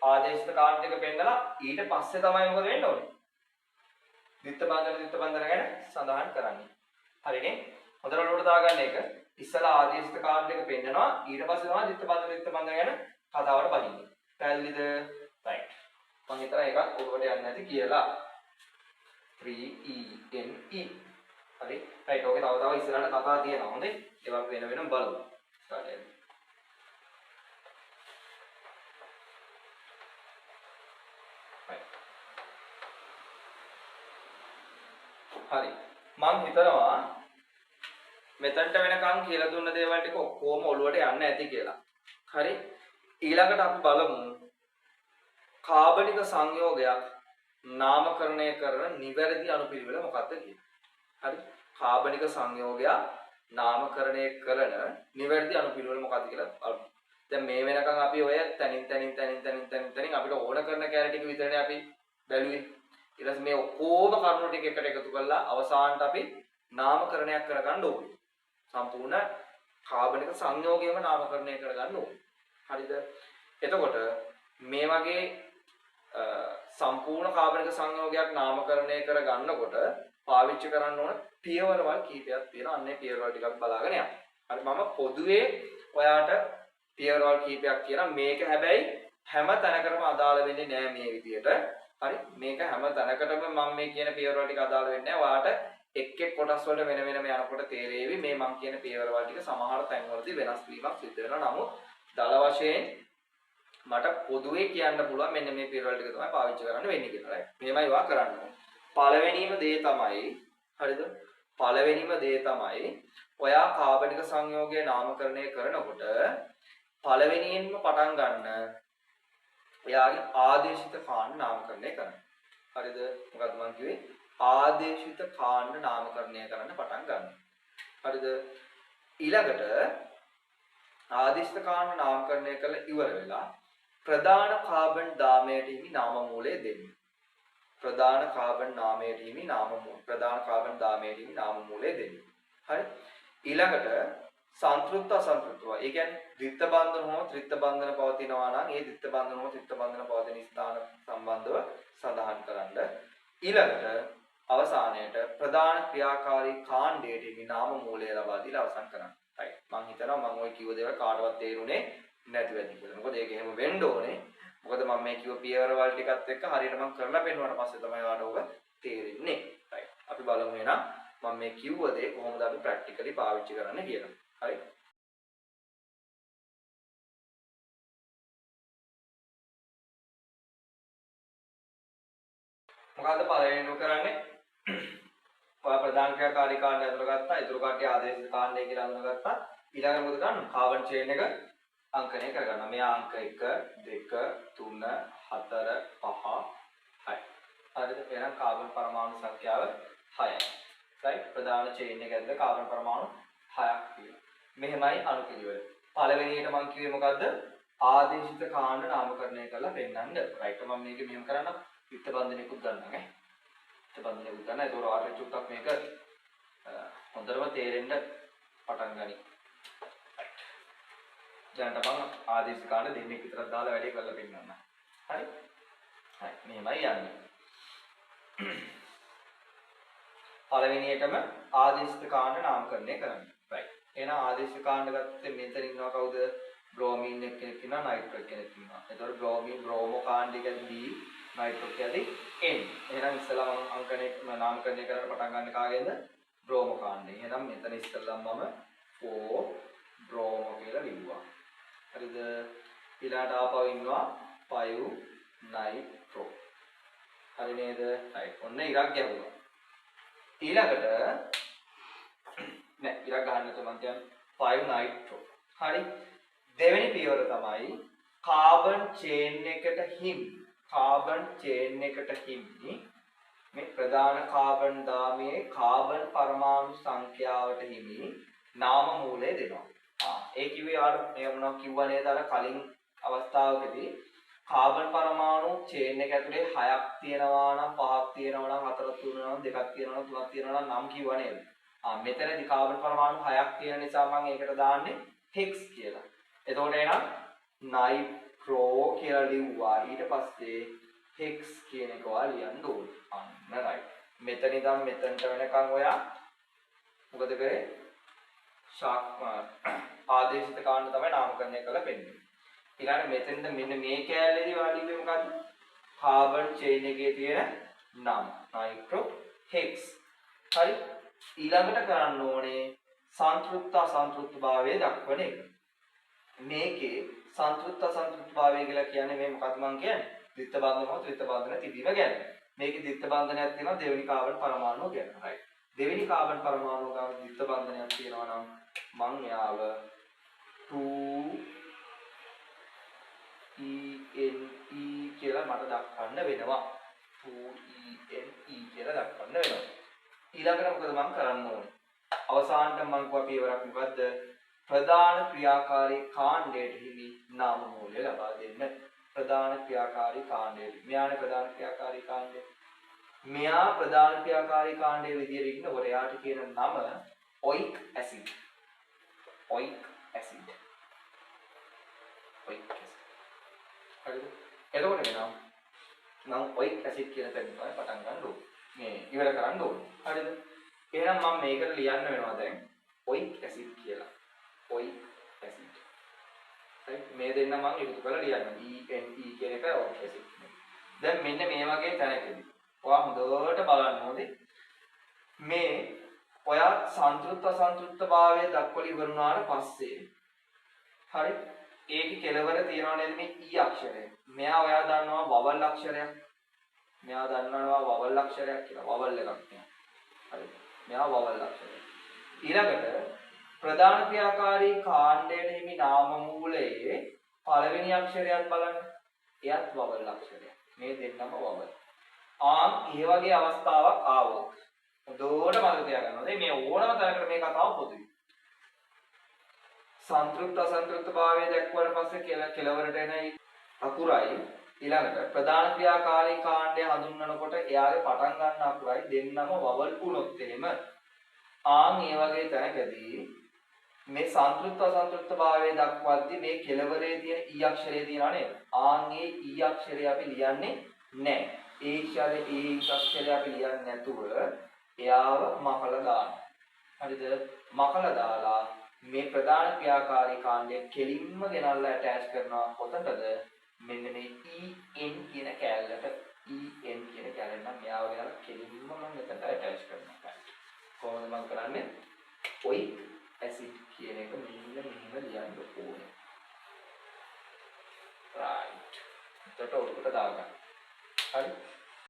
ආදේශිත කාණ්ඩ එක පෙන්නලා ඊට පස්සේ තමයි මොකද වෙන්න ඕනේ? දිත්ත බන්ධන ගැන සඳහන් කරන්නේ. හරිනේ. හොඳට ඔලුවට දාගන්න එක. ඉස්සලා ආදේශිත කාණ්ඩ එක පෙන්නනවා ඊට පස්සේ තමයි දිත්ත බන්ධන ගැන කතාවට බහින්නේ. පැහැදිලිද? right. මම හිතනවා ඒකත් ඔලුවට යන්නේ නැති කියලා. 3ENE. හරි. රයිට්. ඔකේ තව ඉස්සරහට කතා තියෙනවා. හොඳේ. ඒවා වෙන වෙනම බලමු. ස්ටාර්ට් එක. හරි. මම හිතනවා මෙතනට වෙනකන් කියලා දුන්න දේවල් ටික ඔක්කොම ඔළුවට යන්න ඇති කියලා. හරි. ඊළඟට අපි බලමු කාබනික සංයෝගයක් නාමකරණය කරන නිවැරදි අනුපිළිවෙල මොකක්ද කියලා. හරි. කාබනික සංයෝගයක් නාමකරණය කරන නිවැරදි අනුපිළිවෙල මොකක්ද කියලා බලමු. දැන් මේ වෙනකන් අපි ඔය තනින් අපිට ඕන කරන කැලේ ටික විතරනේ අපි බැලුවේ. ඊට පස්සේ මේ ඔක්කොම කරුණු ටික එකට එකතු කරලා අවසානට අපි නාමකරණයක් කරගන්න ඕනේ. සම්පූර්ණ කාබනික සංයෝගයම නාමකරණය කරගන්න ඕනේ. හරිද? එතකොට මේ වගේ සම්පූර්ණ කාබනික සංයෝගයක් නාමකරණය කරගන්නකොට පාවිච්චි කරන්න ඕන පියවරවල් කීපයක් තියෙනවා. අන්නේ පියවරවල් ටිකක් බලාගෙන යන්න. හරි මම පොදුවේ ඔයාට පියවරවල් කීපයක් කියනවා. මේක හැබැයි හැම තැනකටම අදාළ වෙන්නේ නෑ මේ විදියට. හරි මේක හැම තැනකටම මම මේ කියන පියවරවල් ටික අදාළ වෙන්නේ නෑ. ඔයාට එක් කොටස් වලට වෙන වෙනම යනකොට තේරෙවි මේ මම කියන පියවරවල් ටික සමහර තැන්වලදී වෙනස් වීමක් සිද්ධ වෙනවා. නමුත් දල වශයෙන් මට පොදුවේ කියන්න පුළුවන් මෙන්න මේ පියවරවල් ටික තමයි පාවිච්චි කරන්න වෙන්නේ කියලා. රයිට්. මෙහෙමයි වා කරන්න ඕනේ. පළවෙනිම දේ තමයි හරිද? පළවෙනිම දේ තමයි ඔයා කාබනික සංයෝගය නාමකරණය කරනකොට පළවෙනියෙන්ම පටන් ගන්න ඔයාගේ ආදේශිත කාණ්ඩ නාමකරණය කරන්න. හරිද? මොකද්ද මම කිව්වේ? ආදේශිත කාණ්ඩ නාමකරණය කරන්න පටන් ගන්න. හරිද? ඊළඟට ආදේශිත කාණ්ඩ නාමකරණය කරලා ඉවර වෙලා ප්‍රධාන කාබන් දාමයට හිමි නාම මූලය දෙන්න. ප්‍රධාන කාබන් නාමයට හිමි නාම මූල ප්‍රධාන කාබන් දාමයට හිමි නාම මූලය දෙන්න. හරි? ඊළඟට සංතෘප්ත අසන්තෘප්තව. ඒ කියන්නේ ද්විත්ව බන්ධන හෝ ත්‍රිත්ව බන්ධන පවතිනවා නම් ඒ ද්විත්ව බන්ධන හෝ ත්‍රිත්ව බන්ධන පවතින ස්ථාන සම්බන්ධව සඳහන් කරන්න. ඊළඟට අවසානයේට ප්‍රධාන ක්‍රියාකාරී කාණ්ඩයට හිමි නාම මූලය ලබා දීලා අවසන් කරන්න. right මම හිතනවා මම ওই කිව්ව දේවල් කාටවත් තේරුනේ නැති වෙති කියලා. මොකද ඒක එහෙම වෙන්න ඕනේ. මොකද මම මේ කිව්ව පියවරවල් ටිකත් එක්ක හරියට මම කරලා පෙන්නුවාට පස්සේ තමයි ඔයාලට ඔබ තේරෙන්නේ. right අපි බලමු එහෙනම් මම මේ කිව්ව දේ කොහොමද අපි ප්‍රැක්ටිකලි පාවිච්චි කරන්නේ කියලා. හරි මොකද්ද පළවෙනිම කරන්නේ? ඔයා ප්‍රධාන ක්‍රියාකාරී කාණ්ඩය අඳුරගත්තා. ඊටු කට්ටිය ආදේශිත කාණ්ඩය කියලා අඳුරගත්තා. ඊළඟට මොකද කරන්නේ? කාබන් චේන් එක අංකණය කරගන්නවා. මෙයා අංක 1 2 3 4 5 6. හරිද? එහෙනම් කාබන් පරමාණු සංඛ්‍යාව 6යි. right ප්‍රධාන චේන් එක ඇතුලේ කාබන් පරමාණු 6ක් තියෙනවා. මෙහෙමයි අනුපිළිවෙල. පළවෙනියට මම කිව්වේ මොකද්ද? ආදේශිත කාණ්ඩ නාමකරණය කරලා පෙන්නන්න. right මම මේක මෙහෙම කරන්නම්. විත්ත බන්ධනයකුත් ගන්නවා නේ. විත්ත බන්ධනයකුත් ගන්න. ඒතකොට ආයෙත් චුට්ටක් මේක හොඳටම තේරෙන්න පටන් ගනි. දැන් තමයි ආදේශිත කාණ්ඩ දෙන්නෙක් විතරක් දාලා වැඩේ කරලා පෙන්නන්න. හරි? හරි. මෙහෙමයි යන්නේ. පළවෙනියටම ආදේශිත කාණ්ඩ නාමකරණය කරන්න. right. එහෙනම් ආදේශිත කාණ්ඩ ගත්තේ මෙතන ඉන්නවා කවුද? බ්‍රෝමීන් කෙනෙක් ඉන්නවා, නයිට්‍රෝජන් කෙනෙක් ඉන්නවා. එතකොට බ්‍රෝමීන් බ්‍රෝමෝ කාණ්ඩය කියන්නේ B, නයිට්‍රෝජන් කියන්නේ N. එහෙනම් ඉස්සෙල්ලා මම අංකණය නාමකරණය කරන්න පටන් ගන්න කාගෙන්ද? බ්‍රෝමෝ කාණ්ඩය. එහෙනම් මෙතන ඉස්සෙල්ලා මම 4 බ්‍රෝමෝ කියලා ලිව්වා. හරිද? ඊළාට ආපහු ඉන්නවා 5 නයිට්‍රෝ. හරි නේද? right. ඔන්න ඉරක් ගැහුවා. ඊළඟට නෑ ඉරක් ගන්න නැතුව මම කියන්නේ 5 නයිට්‍රෝ. හරි? දෙවෙනි පියවර තමයි කාබන් චේන් එකට හිමි මේ ප්‍රධාන කාබන් දාමයේ කාබන් පරමාණු සංඛ්‍යාවට හිමි නාම මූලය දෙනවා. ඒ කිව්වේ ආර මේ මොනවා කිව්වා නේද අර කලින් අවස්ථාවකදී කාබන් පරමාණු චේන් එක ඇතුලේ 6ක් තියෙනවා නම් 5ක් තියෙනවා නම් 4ක් තියෙනවා නම් 2ක් තියෙනවා නම් 3ක් තියෙනවා නම් කිව්වා නේද? මෙතනදී කාබන් පරමාණු 6ක් තියෙන නිසා මම ඒකට දාන්නේ හෙක්ස් කියලා. එතකොට එහෙනම් නයිට්‍රෝ කියලා ලිව්වා. ඊට පස්සේ හෙක්ස් කියන එක ඔයා ලියන්න ඕනේ. අන්න right. මෙතන ඉඳන් මෙතනට වෙනකන් ඔයා මොකද කරේ? ආදේශිත කාණ්ඩ තමයි නාමකරණය කරලා පෙන්නන්නේ. ඊළඟ මෙතෙන්ද මෙන්න මේ කෑල්ලේදී ඔයා ලිව්වේ මොකද්ද? කාබන් චේන් එකේ තියෙන නම් නයිට්‍රෝ hex. හරි. ඊළඟට කරන්න ඕනේ සංතෘප්ත අසන්තෘප්ත භාවය දක්වන එක. මේකේ සංතෘප්ත අසන්තෘප්ත භාවය කියලා කියන්නේ මේ මොකක්ද මම කියන්නේ? ද්විත්ව බන්ධන හෝ ත්‍රිත්ව බන්ධන තිබීම ගැන. මේකේ ද්විත්ව බන්ධනයක් තියෙනවා දෙවෙනි කාබන් පරමාණුව ගැන. right. දෙවෙනි කාබන් පරමාණුව ගාව ද්විත්ව බන්ධනයක් තියෙනවා නම් මම යාව 2ENE කියලා මට දක්වන්න වෙනවා. 2ENE කියලා දක්වන්න වෙනවා. ඊළඟට මොකද මම කරන්න ඕනේ? අවසානට මම කිව්වා පියවරක් මොකද්ද? ප්‍රධාන ක්‍රියාකාරී කාණ්ඩයට හිමි නාම මූල්‍ය ලබා දෙන්න. ප්‍රධාන ක්‍රියාකාරී කාණ්ඩයට. මෙයානේ ප්‍රධාන ක්‍රියාකාරී කාණ්ඩය. මෙයා ප්‍රධාන ක්‍රියාකාරී කාණ්ඩයේ විදියට ඉන්නකොට එයාට කියන නම ඔයික් ඇසිඩ්. ඔයික් ඇසිඩ්. ඔයික් ඇසිඩ්. හරිද? එතකොට එනවා නම් ඔයික් ඇසිඩ් කියන තැන තමයි පටන් ගන්න ඕනේ. මේ ඉවර කරන්න ඕනේ. හරිද? එහෙනම් මම මේකට ලියන්න වෙනවා දැන් ඔයික් ඇසිඩ් කියලා. ඔයික් ඇසිඩ්. හරි මේ දෙන්න මම එකතු කරලා ලියන්න. ENE කියන එක ඔයික් ඇසිඩ්. දැන් මෙන්න මේ වගේ තැනකදී ඔයා හොඳට බලන්න ඕනේ මේ ඔයා සංතෘප්ත අසන්තෘප්ත භාවය දක්වලා ඉවරුනාට පස්සේ හරි ඒකේ කෙලවර තියනවා නේද මේ E අක්ෂරය. මෙයා ඔයා දන්නවා වවල් අක්ෂරයක්. මෙයා දන්නවා වවල් අක්ෂරයක් කියලා. වවල් එකක් තියෙනවා. හරි. මෙයා වවල් අක්ෂරය. ඊළඟට ප්‍රධාන ක්‍රියාකාරී කාණ්ඩයට හිමි නාම මූලයේ පළවෙනි අක්ෂරයත් බලන්න. එයත් වවල් අක්ෂරයක්. මේ දෙන්නම වවල්. ඒ වගේ අවස්ථාවක් ආවොත් හොඳට මතක තියාගන්න ඕනේ මේ ඕනම තරකට මේ කතාව පොදුයි. සංතෘප්ත අසන්තෘප්ත භාවය දක්වන පස්සේ කෙලවරට එන අකුරයි ඊළඟට ප්‍රධාන ක්‍රියාකාරී කාණ්ඩය හඳුන්වනකොට එයාගේ පටන් ගන්න අකුරයි දෙන්නම වවල් වුණොත් එහෙම ඒ වගේ තැනකදී මේ සංතෘප්ත අසන්තෘප්ත භාවය දක්වද්දී මේ කෙලවරේ තියෙන ඊ අක්ෂරය තියෙනවා නේද? ඒ ඊ අක්ෂරය අපි ලියන්නේ නැහැ. ඒ අක්ෂරය අපි ලියන්නේ නැතුව එයාව මකලා දානවා. හරිද? මකලා දාලා මේ ප්‍රධාන ක්‍රියාකාරී කාණ්ඩය කෙලින්ම ගෙනල්ලා ඇටච් කරනවා කොතනද? මෙන්න මේ EN කියන කැලලට EN කියන කැලල නම් මෙයාව ගෙනල්ලා කෙලින්ම මම මෙතනට ඇටච් කරනවා. කොහොමද මම කරන්නේ? ඔයික් ඇසිඩ් කියන එක මෙන්න මෙහෙම ලියන්න ඕනේ. right. එතකොට උඩට දාගන්න. හරි?